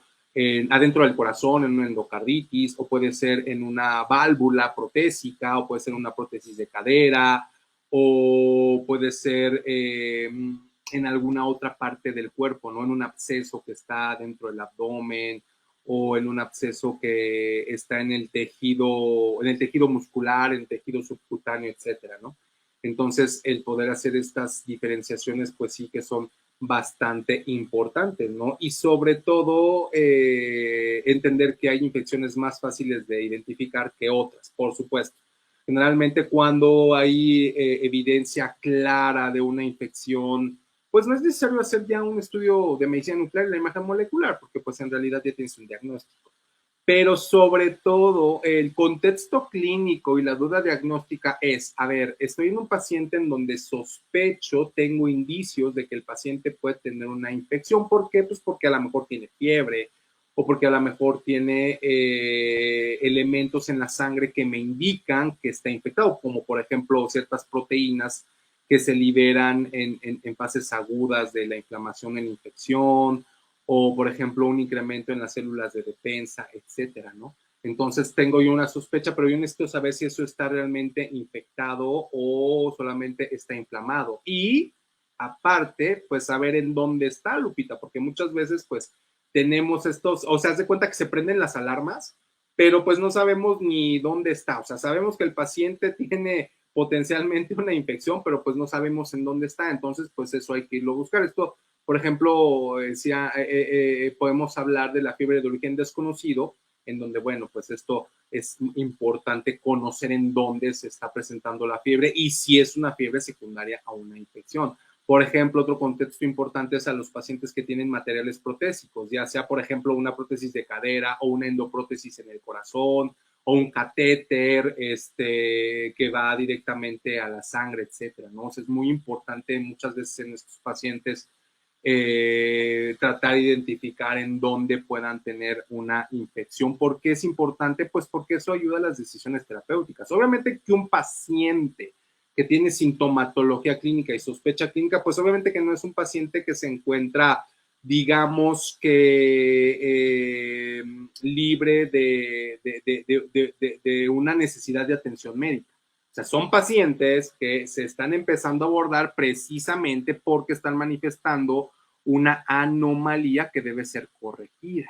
adentro del corazón, en una endocarditis, o puede ser en una válvula protésica, o puede ser una prótesis de cadera, o puede ser en alguna otra parte del cuerpo, ¿no? En un absceso que está dentro del abdomen o en un absceso que está en el tejido muscular, en el tejido subcutáneo, etcétera, ¿no? Entonces, el poder hacer estas diferenciaciones, pues sí que son bastante importantes, ¿no? Y sobre todo, entender que hay infecciones más fáciles de identificar que otras, por supuesto. Generalmente cuando hay evidencia clara de una infección, pues no es necesario hacer ya un estudio de medicina nuclear y la imagen molecular, porque pues en realidad ya tienes un diagnóstico. Pero sobre todo, el contexto clínico y la duda diagnóstica es, a ver, estoy en un paciente en donde sospecho, tengo indicios de que el paciente puede tener una infección. ¿Por qué? Pues porque a lo mejor tiene fiebre o porque a lo mejor tiene elementos en la sangre que me indican que está infectado, como por ejemplo ciertas proteínas que se liberan en fases agudas de la inflamación en infección, o por ejemplo un incremento en las células de defensa, etcétera, ¿no? Entonces tengo yo una sospecha, pero yo necesito saber si eso está realmente infectado o solamente está inflamado. Y aparte, pues saber en dónde está, Lupita, porque muchas veces pues tenemos estos, o sea, haz de cuenta que se prenden las alarmas, pero pues no sabemos ni dónde está. O sea, sabemos que el paciente tiene potencialmente una infección, pero pues no sabemos en dónde está. Entonces, pues eso hay que irlo a buscar. Esto, por ejemplo, decía, podemos hablar de la fiebre de origen desconocido, en donde, bueno, pues esto es importante conocer en dónde se está presentando la fiebre y si es una fiebre secundaria a una infección. Por ejemplo, otro contexto importante es a los pacientes que tienen materiales protésicos, ya sea, por ejemplo, una prótesis de cadera o una endoprótesis en el corazón o un catéter que va directamente a la sangre, etcétera, ¿no? O sea, es muy importante muchas veces en estos pacientes tratar de identificar en dónde puedan tener una infección. ¿Por qué es importante? Pues porque eso ayuda a las decisiones terapéuticas. Obviamente que un paciente que tiene sintomatología clínica y sospecha clínica, pues obviamente que no es un paciente que se encuentra, digamos que libre de una necesidad de atención médica. O sea, son pacientes que se están empezando a abordar precisamente porque están manifestando una anomalía que debe ser corregida.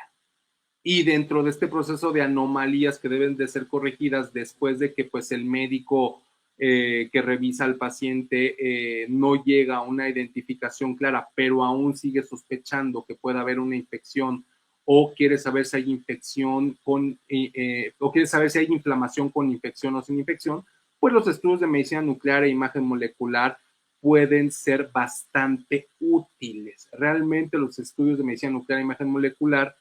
Y dentro de este proceso de anomalías que deben de ser corregidas después de que pues el médico que revisa al paciente no llega a una identificación clara, pero aún sigue sospechando que pueda haber una infección o quiere saber si hay infección o quiere saber si hay inflamación con infección o sin infección, pues los estudios de medicina nuclear e imagen molecular pueden ser bastante útiles. Realmente los estudios de medicina nuclear e imagen molecular,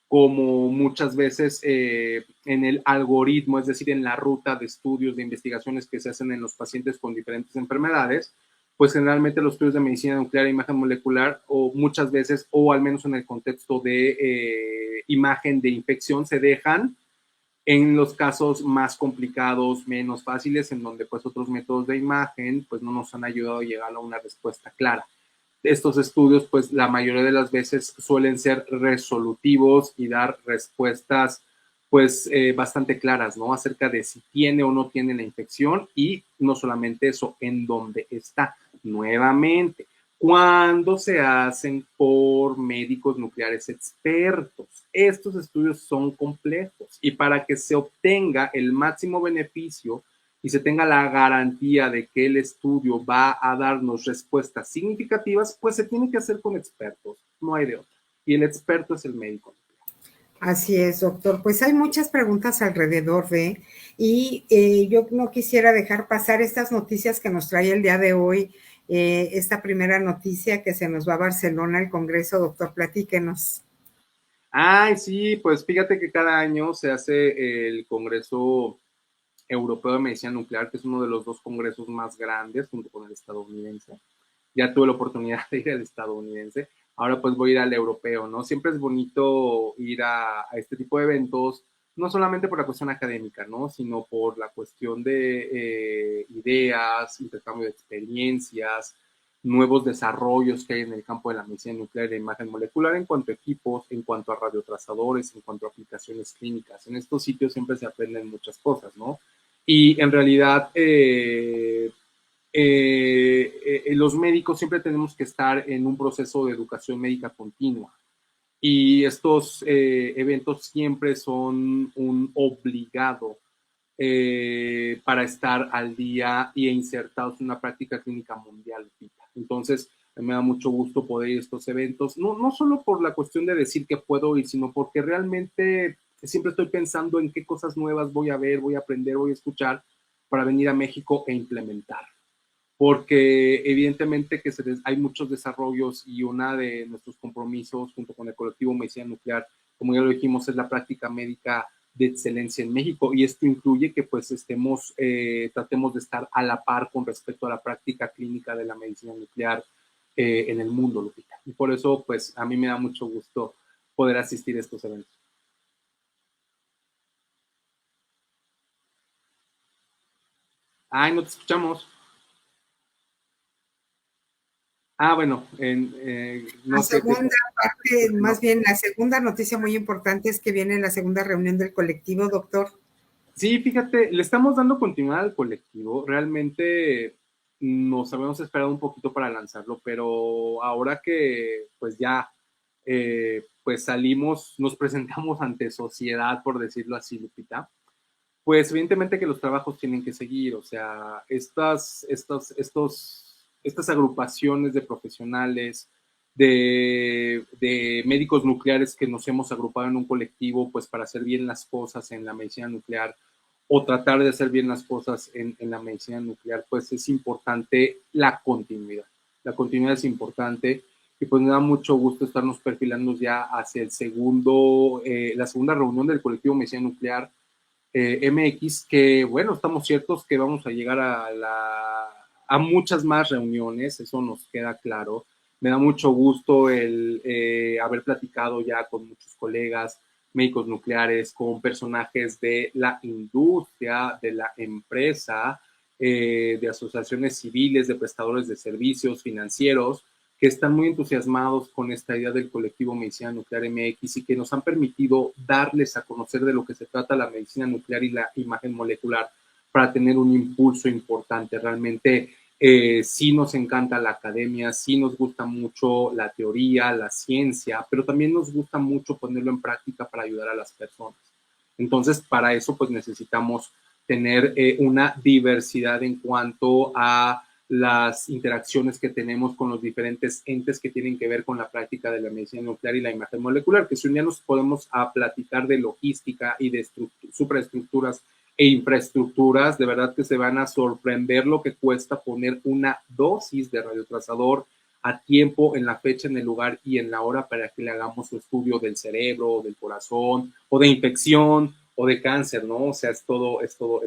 como muchas veces en el algoritmo, es decir, en la ruta de estudios, de investigaciones que se hacen en los pacientes con diferentes enfermedades, pues generalmente los estudios de medicina nuclear e imagen molecular, o muchas veces, o al menos en el contexto de imagen de infección, se dejan en los casos más complicados, menos fáciles, en donde pues otros métodos de imagen pues no nos han ayudado a llegar a una respuesta clara. Estos estudios pues la mayoría de las veces suelen ser resolutivos y dar respuestas pues bastante claras, ¿no? Acerca de si tiene o no tiene la infección y no solamente eso, en dónde está. Nuevamente, cuando se hacen por médicos nucleares expertos. Estos estudios son complejos y para que se obtenga el máximo beneficio y se tenga la garantía de que el estudio va a darnos respuestas significativas, pues se tiene que hacer con expertos, no hay de otra. Y el experto es el médico. Así es, doctor. Pues hay muchas preguntas alrededor de, y yo no quisiera dejar pasar estas noticias que nos trae el día de hoy, esta primera noticia que se nos va a Barcelona, el Congreso, doctor, platíquenos. Ay, sí, pues fíjate que cada año se hace el Congreso Europeo de Medicina Nuclear, que es uno de los dos congresos más grandes, junto con el estadounidense. Ya tuve la oportunidad de ir al estadounidense, ahora pues voy a ir al europeo, ¿no? Siempre es bonito ir a este tipo de eventos, no solamente por la cuestión académica, ¿no? Sino por la cuestión de ideas, intercambio de experiencias, nuevos desarrollos que hay en el campo de la medicina nuclear e imagen molecular en cuanto a equipos, en cuanto a radiotrazadores, en cuanto a aplicaciones clínicas. En estos sitios siempre se aprenden muchas cosas, ¿no? Y en realidad los médicos siempre tenemos que estar en un proceso de educación médica continua y estos eventos siempre son un obligado para estar al día e insertados en una práctica clínica mundial, Lupita. Entonces, me da mucho gusto poder ir a estos eventos, no solo por la cuestión de decir que puedo ir, sino porque realmente siempre estoy pensando en qué cosas nuevas voy a ver, voy a aprender, voy a escuchar para venir a México e implementar. Porque evidentemente que hay muchos desarrollos y una de nuestros compromisos junto con el colectivo Medicina Nuclear, como ya lo dijimos, es la práctica médica de excelencia en México, y esto incluye que pues tratemos de estar a la par con respecto a la práctica clínica de la medicina nuclear en el mundo, Lupita. Y por eso pues a mí me da mucho gusto poder asistir a estos eventos. Ay, no te escuchamos. Bueno, La no sé qué. segunda parte, más bien la segunda noticia muy importante es que viene la segunda reunión del colectivo, doctor. Sí, fíjate, le estamos dando continuidad al colectivo. Realmente nos habíamos esperado un poquito para lanzarlo, pero ahora que pues ya pues salimos, nos presentamos ante sociedad, por decirlo así, Lupita, pues evidentemente que los trabajos tienen que seguir. O sea, estas agrupaciones de profesionales, de médicos nucleares que nos hemos agrupado en un colectivo, pues para hacer bien las cosas en la medicina nuclear o tratar de hacer bien las cosas en la medicina nuclear, pues es importante la continuidad. La continuidad es importante y pues me da mucho gusto estarnos perfilando ya hacia la segunda reunión del colectivo Medicina Nuclear MX, que bueno, estamos ciertos que vamos a llegar a muchas más reuniones, eso nos queda claro. Me da mucho gusto el haber platicado ya con muchos colegas, médicos nucleares, con personajes de la industria, de la empresa, de asociaciones civiles, de prestadores de servicios financieros, que están muy entusiasmados con esta idea del colectivo Medicina Nuclear MX y que nos han permitido darles a conocer de lo que se trata la medicina nuclear y la imagen molecular para tener un impulso importante. Realmente sí nos encanta la academia, sí nos gusta mucho la teoría, la ciencia, pero también nos gusta mucho ponerlo en práctica para ayudar a las personas. Entonces, para eso, pues necesitamos tener una diversidad en cuanto a las interacciones que tenemos con los diferentes entes que tienen que ver con la práctica de la medicina nuclear y la imagen molecular, que si un día nos podemos a platicar de logística y de supraestructuras e infraestructuras, de verdad que se van a sorprender lo que cuesta poner una dosis de radiotrazador a tiempo, en la fecha, en el lugar y en la hora para que le hagamos su estudio del cerebro, del corazón, o de infección, o de cáncer, ¿no? O sea, es todo esto.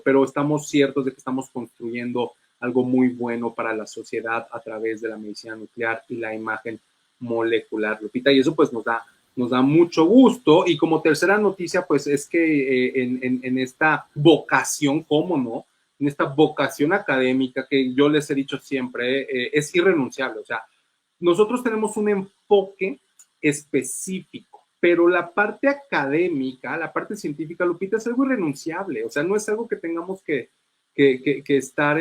Pero estamos ciertos de que estamos construyendo algo muy bueno para la sociedad a través de la medicina nuclear y la imagen molecular, Lupita, y eso pues nos da mucho gusto. Y como tercera noticia, pues es que en esta vocación, ¿cómo no? En esta vocación académica que yo les he dicho siempre, es irrenunciable. O sea, nosotros tenemos un enfoque específico, pero la parte académica, la parte científica, Lupita, es algo irrenunciable. O sea, no es algo que tengamos que estar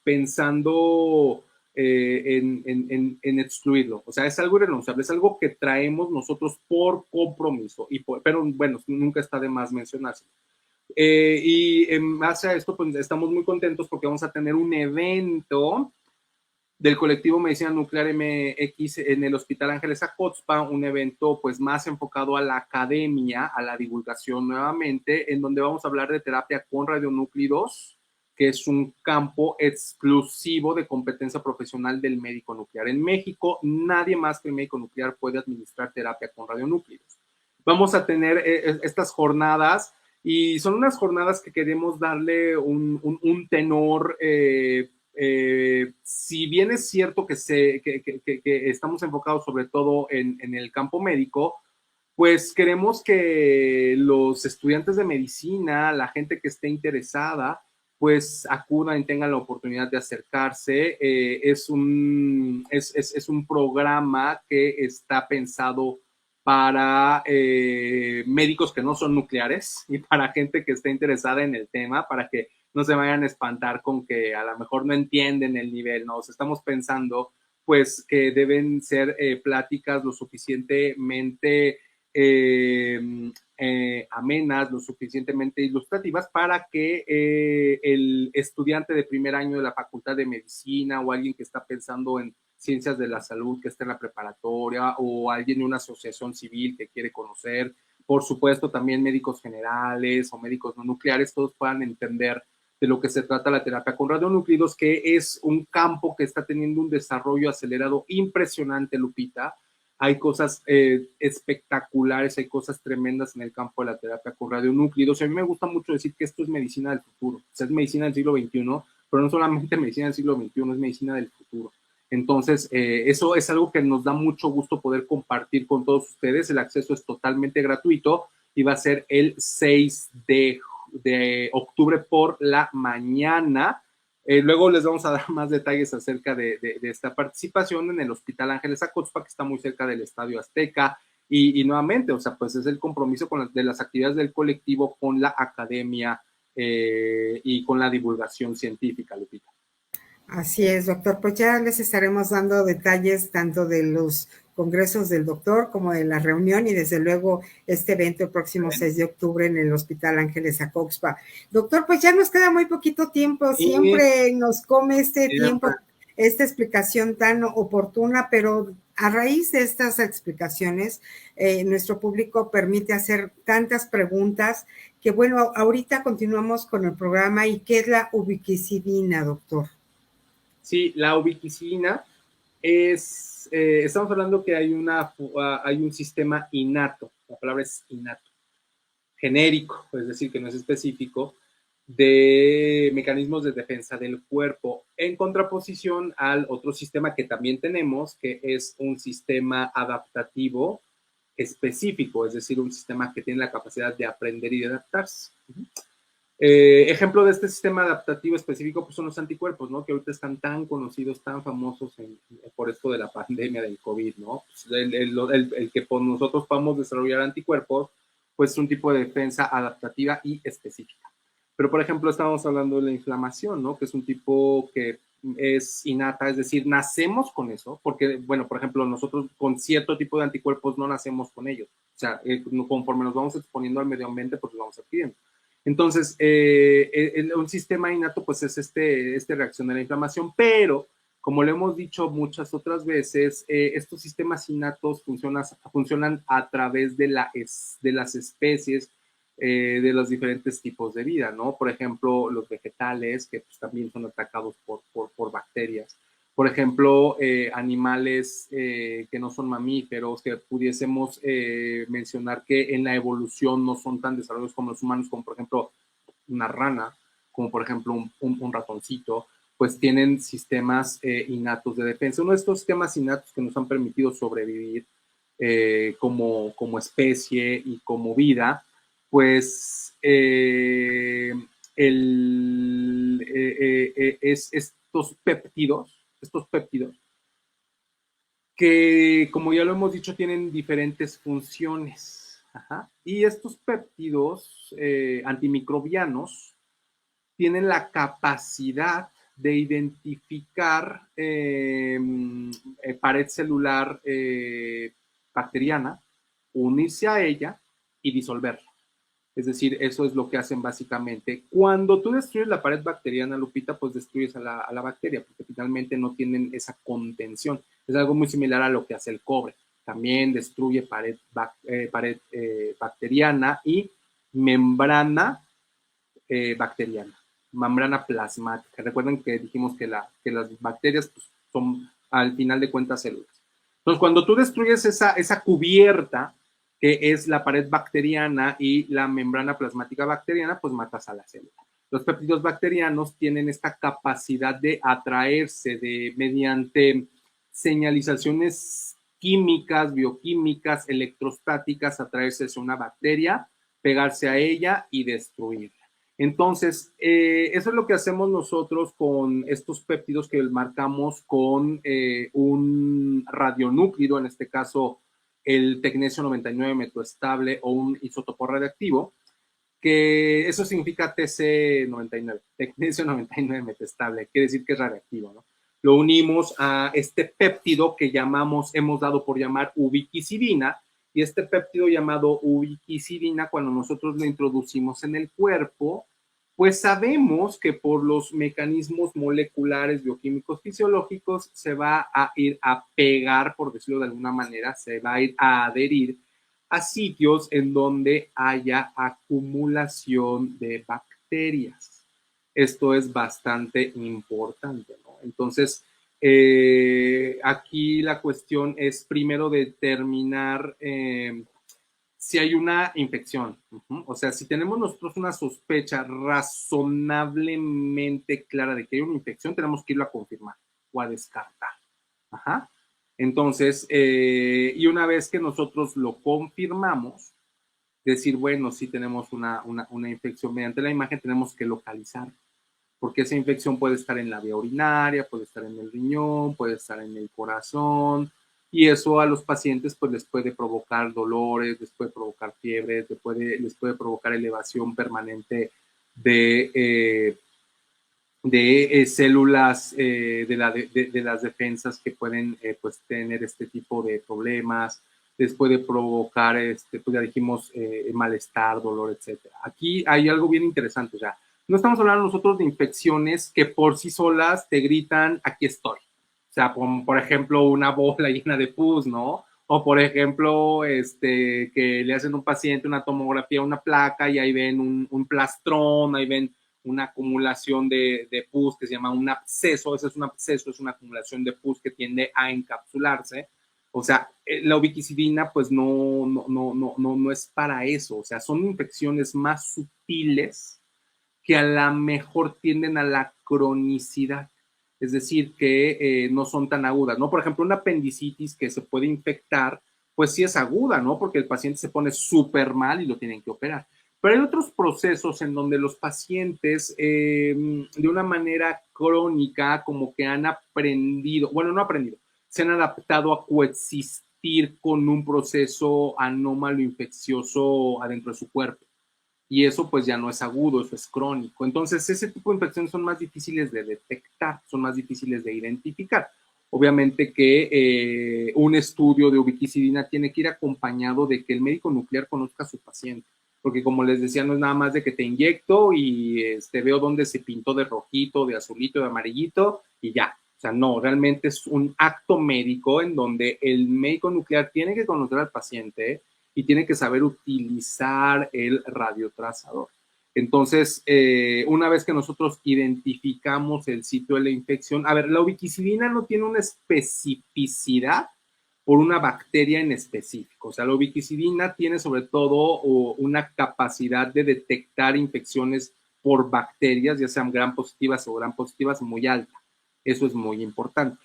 pensando en excluirlo. O sea, es algo irrenunciable, es algo que traemos nosotros por compromiso, pero bueno, nunca está de más mencionarse. Y en base a esto, pues estamos muy contentos porque vamos a tener un evento del colectivo Medicina Nuclear MX en el Hospital Ángeles Acotzpa, un evento pues más enfocado a la academia, a la divulgación nuevamente, en donde vamos a hablar de terapia con radionúclidos, que es un campo exclusivo de competencia profesional del médico nuclear. En México, nadie más que el médico nuclear puede administrar terapia con radionúclidos. Vamos a tener estas jornadas y son unas jornadas que queremos darle un tenor si bien es cierto que estamos enfocados sobre todo en el campo médico, pues queremos que los estudiantes de medicina, la gente que esté interesada, pues acudan y tengan la oportunidad de acercarse. Es un programa que está pensado para médicos que no son nucleares y para gente que esté interesada en el tema, para que no se vayan a espantar con que a lo mejor no entienden el nivel, ¿no? O sea, estamos pensando pues que deben ser pláticas lo suficientemente amenas, lo suficientemente ilustrativas para que el estudiante de primer año de la Facultad de Medicina o alguien que está pensando en ciencias de la salud, que está en la preparatoria, o alguien de una asociación civil que quiere conocer, por supuesto también médicos generales o médicos no nucleares, todos puedan entender de lo que se trata la terapia con radionúclidos, que es un campo que está teniendo un desarrollo acelerado impresionante, Lupita. Hay cosas espectaculares, hay cosas tremendas en el campo de la terapia con radionúclidos. A mí me gusta mucho decir que esto es medicina del futuro. O sea, es medicina del siglo XXI, pero no solamente medicina del siglo XXI, es medicina del futuro. Entonces, eso es algo que nos da mucho gusto poder compartir con todos ustedes. El acceso es totalmente gratuito y va a ser el 6 de octubre por la mañana. Luego les vamos a dar más detalles acerca de esta participación en el Hospital Ángeles Acoxpa, que está muy cerca del Estadio Azteca. Y nuevamente, o sea, pues es el compromiso de las actividades del colectivo con la academia y con la divulgación científica, Lupita. Así es, doctor. Pues ya les estaremos dando detalles tanto de los congresos del doctor como de la reunión y desde luego este evento el próximo 6 de octubre en el Hospital Ángeles Acoxpa. Doctor, pues ya nos queda muy poquito tiempo, siempre nos come este tiempo, esta explicación tan oportuna, pero a raíz de estas explicaciones, nuestro público permite hacer tantas preguntas que bueno, ahorita continuamos con el programa. ¿Y qué es la ubiquinona, doctor? Sí, la ubiquinona es, estamos hablando que hay un sistema innato, la palabra es innato, genérico, es decir, que no es específico, de mecanismos de defensa del cuerpo, en contraposición al otro sistema que también tenemos, que es un sistema adaptativo específico, es decir, un sistema que tiene la capacidad de aprender y de adaptarse. Ejemplo de este sistema adaptativo específico pues son los anticuerpos, ¿no? Que ahorita están tan conocidos, tan famosos por esto de la pandemia del COVID, ¿no? Pues el que por nosotros podamos desarrollar anticuerpos, pues es un tipo de defensa adaptativa y específica. Pero, por ejemplo, estábamos hablando de la inflamación, ¿no? Que es un tipo que es innata, es decir, nacemos con eso, porque, bueno, por ejemplo, nosotros con cierto tipo de anticuerpos no nacemos con ellos. O sea, conforme nos vamos exponiendo al medio ambiente, pues los vamos adquiriendo. Entonces, un sistema innato, pues es este reacción a la inflamación, pero como lo hemos dicho muchas otras veces, estos sistemas innatos funcionan a través de las especies, de los diferentes tipos de vida, ¿no? Por ejemplo, los vegetales, que pues, también son atacados por bacterias. Por ejemplo, animales que no son mamíferos, que pudiésemos mencionar que en la evolución no son tan desarrollados como los humanos, como por ejemplo una rana, como por ejemplo un ratoncito, pues tienen sistemas innatos de defensa. Uno de estos sistemas innatos que nos han permitido sobrevivir como especie y como vida, pues es estos péptidos, que, como ya lo hemos dicho, tienen diferentes funciones. Ajá. Y estos péptidos antimicrobianos tienen la capacidad de identificar pared celular bacteriana, unirse a ella y disolverla. Es decir, eso es lo que hacen básicamente. Cuando tú destruyes la pared bacteriana, Lupita, pues destruyes a la bacteria, porque finalmente no tienen esa contención. Es algo muy similar a lo que hace el cobre. También destruye pared bacteriana y membrana bacteriana, membrana plasmática. Recuerden que dijimos que las bacterias pues, son, al final de cuentas, células. Entonces, cuando tú destruyes esa cubierta, que es la pared bacteriana y la membrana plasmática bacteriana, pues matas a la célula. Los péptidos bacterianos tienen esta capacidad de atraerse mediante señalizaciones químicas, bioquímicas, electrostáticas, atraerse hacia una bacteria, pegarse a ella y destruirla. Entonces, eso es lo que hacemos nosotros con estos péptidos que marcamos con un radionúclido, en este caso el tecnesio 99 metoestable o un isótopo radiactivo, que eso significa TC99, tecnesio 99 metoestable, quiere decir que es radiactivo, ¿no? Lo unimos a este péptido que hemos dado por llamar ubiquinona, Y este péptido llamado ubiquicidina, cuando nosotros lo introducimos en el cuerpo, pues sabemos que por los mecanismos moleculares, bioquímicos, fisiológicos, se va a ir a pegar, por decirlo de alguna manera, se va a ir a adherir a sitios en donde haya acumulación de bacterias. Esto es bastante importante, ¿no? Entonces, aquí la cuestión es primero determinar si hay una infección. O sea, si tenemos nosotros una sospecha razonablemente clara de que hay una infección, tenemos que irlo a confirmar o a descartar. Ajá. Entonces, y una vez que nosotros lo confirmamos, decir, bueno, si tenemos una infección mediante la imagen, tenemos que localizar, porque esa infección puede estar en la vía urinaria, puede estar en el riñón, puede estar en el corazón, y eso a los pacientes pues les puede provocar dolores, les puede provocar fiebres, les puede provocar elevación permanente de células de las defensas que pueden pues tener este tipo de problemas, les puede provocar, pues ya dijimos, malestar, dolor, etcétera. Aquí hay algo bien interesante, o sea, no estamos hablando nosotros de infecciones que por sí solas te gritan, aquí estoy. O sea, por ejemplo, una bola llena de pus, ¿no? O por ejemplo, que le hacen a un paciente una tomografía, una placa y ahí ven un plastrón, ahí ven una acumulación de pus que se llama un absceso. Ese es un absceso, es una acumulación de pus que tiende a encapsularse. O sea, la ubiquicidina pues no es para eso. O sea, son infecciones más sutiles que a lo mejor tienden a la cronicidad. Es decir, que no son tan agudas, ¿no? Por ejemplo, una apendicitis que se puede infectar, pues sí es aguda, ¿no? Porque el paciente se pone súper mal y lo tienen que operar. Pero hay otros procesos en donde los pacientes, de una manera crónica, como que han aprendido, bueno, no aprendido, se han adaptado a coexistir con un proceso anómalo infeccioso adentro de su cuerpo. Y eso pues ya no es agudo, eso es crónico. Entonces, ese tipo de infecciones son más difíciles de detectar, son más difíciles de identificar. Obviamente que un estudio de ubiquicidina tiene que ir acompañado de que el médico nuclear conozca a su paciente, porque como les decía, no es nada más de que te inyecto y veo dónde se pintó de rojito, de azulito, de amarillito y ya. O sea, no, realmente es un acto médico en donde el médico nuclear tiene que conocer al paciente y tiene que saber utilizar el radiotrazador. Entonces, una vez que nosotros identificamos el sitio de la infección, a ver, la ubiquicidina no tiene una especificidad por una bacteria en específico. O sea, la ubiquicidina tiene sobre todo una capacidad de detectar infecciones por bacterias, ya sean gram positivas o gram positivas, muy alta. Eso es muy importante.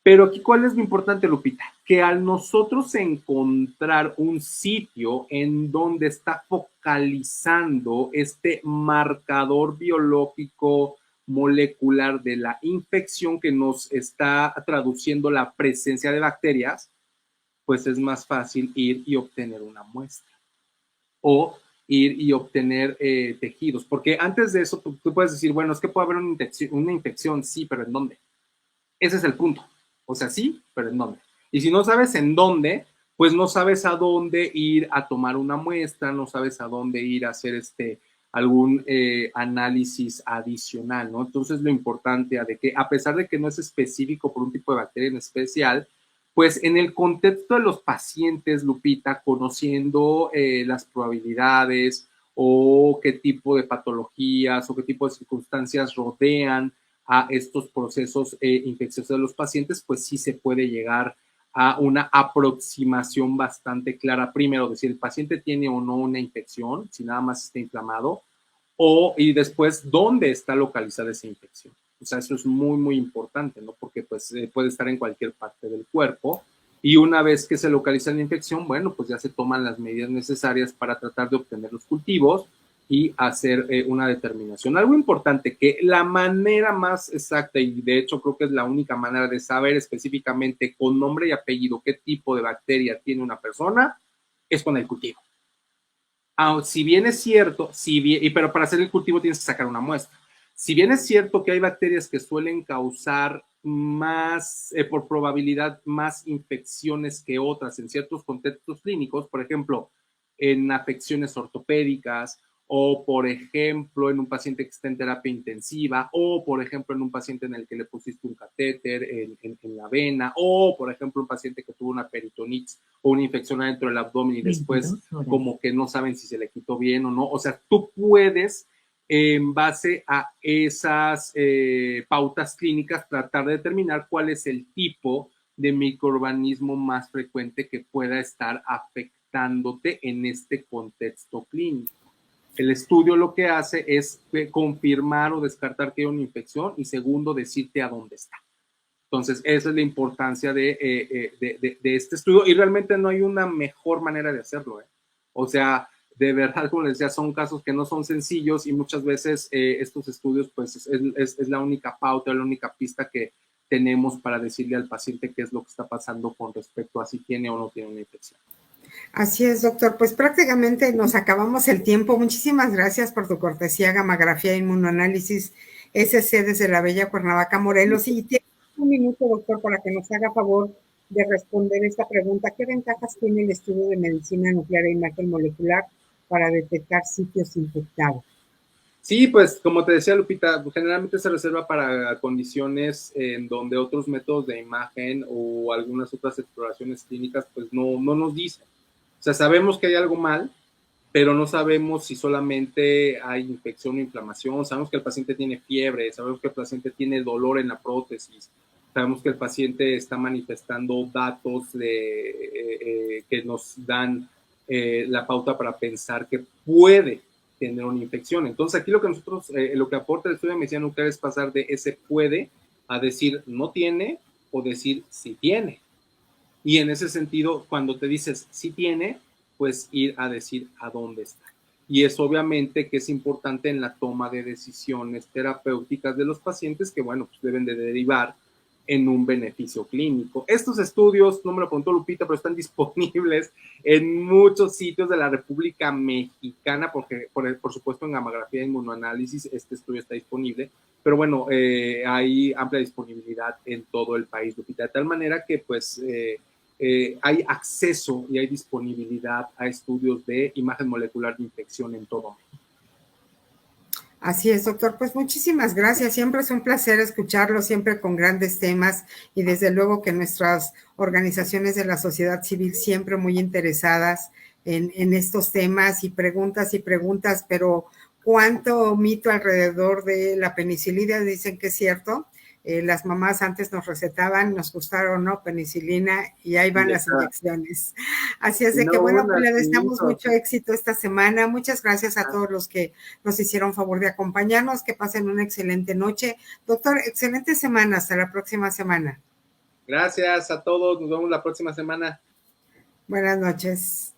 Pero aquí, ¿cuál es lo importante, Lupita? Que al nosotros encontrar un sitio en donde está focalizando este marcador biológico molecular de la infección que nos está traduciendo la presencia de bacterias, pues es más fácil ir y obtener una muestra o ir y obtener tejidos. Porque antes de eso, tú puedes decir, bueno, es que puede haber una infección, sí, pero ¿en dónde? Ese es el punto. O sea, sí, pero ¿en dónde? Y si no sabes en dónde, pues no sabes a dónde ir a tomar una muestra, no sabes a dónde ir a hacer algún análisis adicional, ¿no? Entonces lo importante de que a pesar de que no es específico por un tipo de bacteria en especial, pues en el contexto de los pacientes, Lupita, conociendo las probabilidades o qué tipo de patologías o qué tipo de circunstancias rodean a estos procesos infecciosos de los pacientes, pues sí se puede llegar a una aproximación bastante clara, primero, de si el paciente tiene o no una infección, si nada más está inflamado, y después, dónde está localizada esa infección. O sea, eso es muy, muy importante, ¿no? Porque pues puede estar en cualquier parte del cuerpo y una vez que se localiza la infección, bueno, pues ya se toman las medidas necesarias para tratar de obtener los cultivos y hacer una determinación. Algo importante, que la manera más exacta, y de hecho creo que es la única manera de saber específicamente con nombre y apellido qué tipo de bacteria tiene una persona, es con el cultivo. Si bien es cierto, pero para hacer el cultivo tienes que sacar una muestra. Si bien es cierto que hay bacterias que suelen causar más, por probabilidad, más infecciones que otras en ciertos contextos clínicos, por ejemplo, en afecciones ortopédicas, o por ejemplo en un paciente que está en terapia intensiva, o por ejemplo en un paciente en el que le pusiste un catéter en la vena, o por ejemplo un paciente que tuvo una peritonitis o una infección adentro del abdomen y después como que no saben si se le quitó bien o no. O sea, tú puedes en base a esas pautas clínicas tratar de determinar cuál es el tipo de microorganismo más frecuente que pueda estar afectándote en este contexto clínico. El estudio lo que hace es confirmar o descartar que hay una infección y segundo, decirte a dónde está. Entonces, esa es la importancia de este estudio y realmente no hay una mejor manera de hacerlo. O sea, de verdad, como les decía, son casos que no son sencillos y muchas veces estos estudios, pues, es la única pauta, la única pista que tenemos para decirle al paciente qué es lo que está pasando con respecto a si tiene o no tiene una infección. Así es, doctor. Pues prácticamente nos acabamos el tiempo. Muchísimas gracias por tu cortesía, Gammagrafía e Inmunoanálisis SC desde la bella Cuernavaca, Morelos. Y tiene un minuto, doctor, para que nos haga favor de responder esta pregunta. ¿Qué ventajas tiene el estudio de medicina nuclear e imagen molecular para detectar sitios infectados? Sí, pues como te decía Lupita, generalmente se reserva para condiciones en donde otros métodos de imagen o algunas otras exploraciones clínicas pues no nos dicen. O sea, sabemos que hay algo mal, pero no sabemos si solamente hay infección o inflamación, sabemos que el paciente tiene fiebre, sabemos que el paciente tiene dolor en la prótesis, sabemos que el paciente está manifestando datos que nos dan la pauta para pensar que puede tener una infección. Entonces aquí lo que nosotros, lo que aporta el estudio de medicina nuclear es pasar de ese puede a decir no tiene o decir sí tiene. Y en ese sentido, cuando te dices sí tiene, pues ir a decir a dónde está. Y es obviamente que es importante en la toma de decisiones terapéuticas de los pacientes que, bueno, pues deben de derivar en un beneficio clínico. Estos estudios, no me lo preguntó Lupita, pero están disponibles en muchos sitios de la República Mexicana, porque por supuesto en Gammagrafía e Inmunoanálisis este estudio está disponible, pero bueno, hay amplia disponibilidad en todo el país, Lupita, de tal manera que pues hay acceso y hay disponibilidad a estudios de imagen molecular de infección en todo México. Así es, doctor. Pues muchísimas gracias. Siempre es un placer escucharlo, siempre con grandes temas y desde luego que nuestras organizaciones de la sociedad civil siempre muy interesadas en estos temas y preguntas, pero ¿cuánto mito alrededor de la penicilina? Dicen que es cierto. Las mamás antes nos recetaban, nos gustaron, ¿no? Penicilina y ahí van las inyecciones. Así es de que, bueno, pues le deseamos mucho éxito esta semana. Muchas gracias a todos los que nos hicieron favor de acompañarnos. Que pasen una excelente noche. Doctor, excelente semana. Hasta la próxima semana. Gracias a todos. Nos vemos la próxima semana. Buenas noches.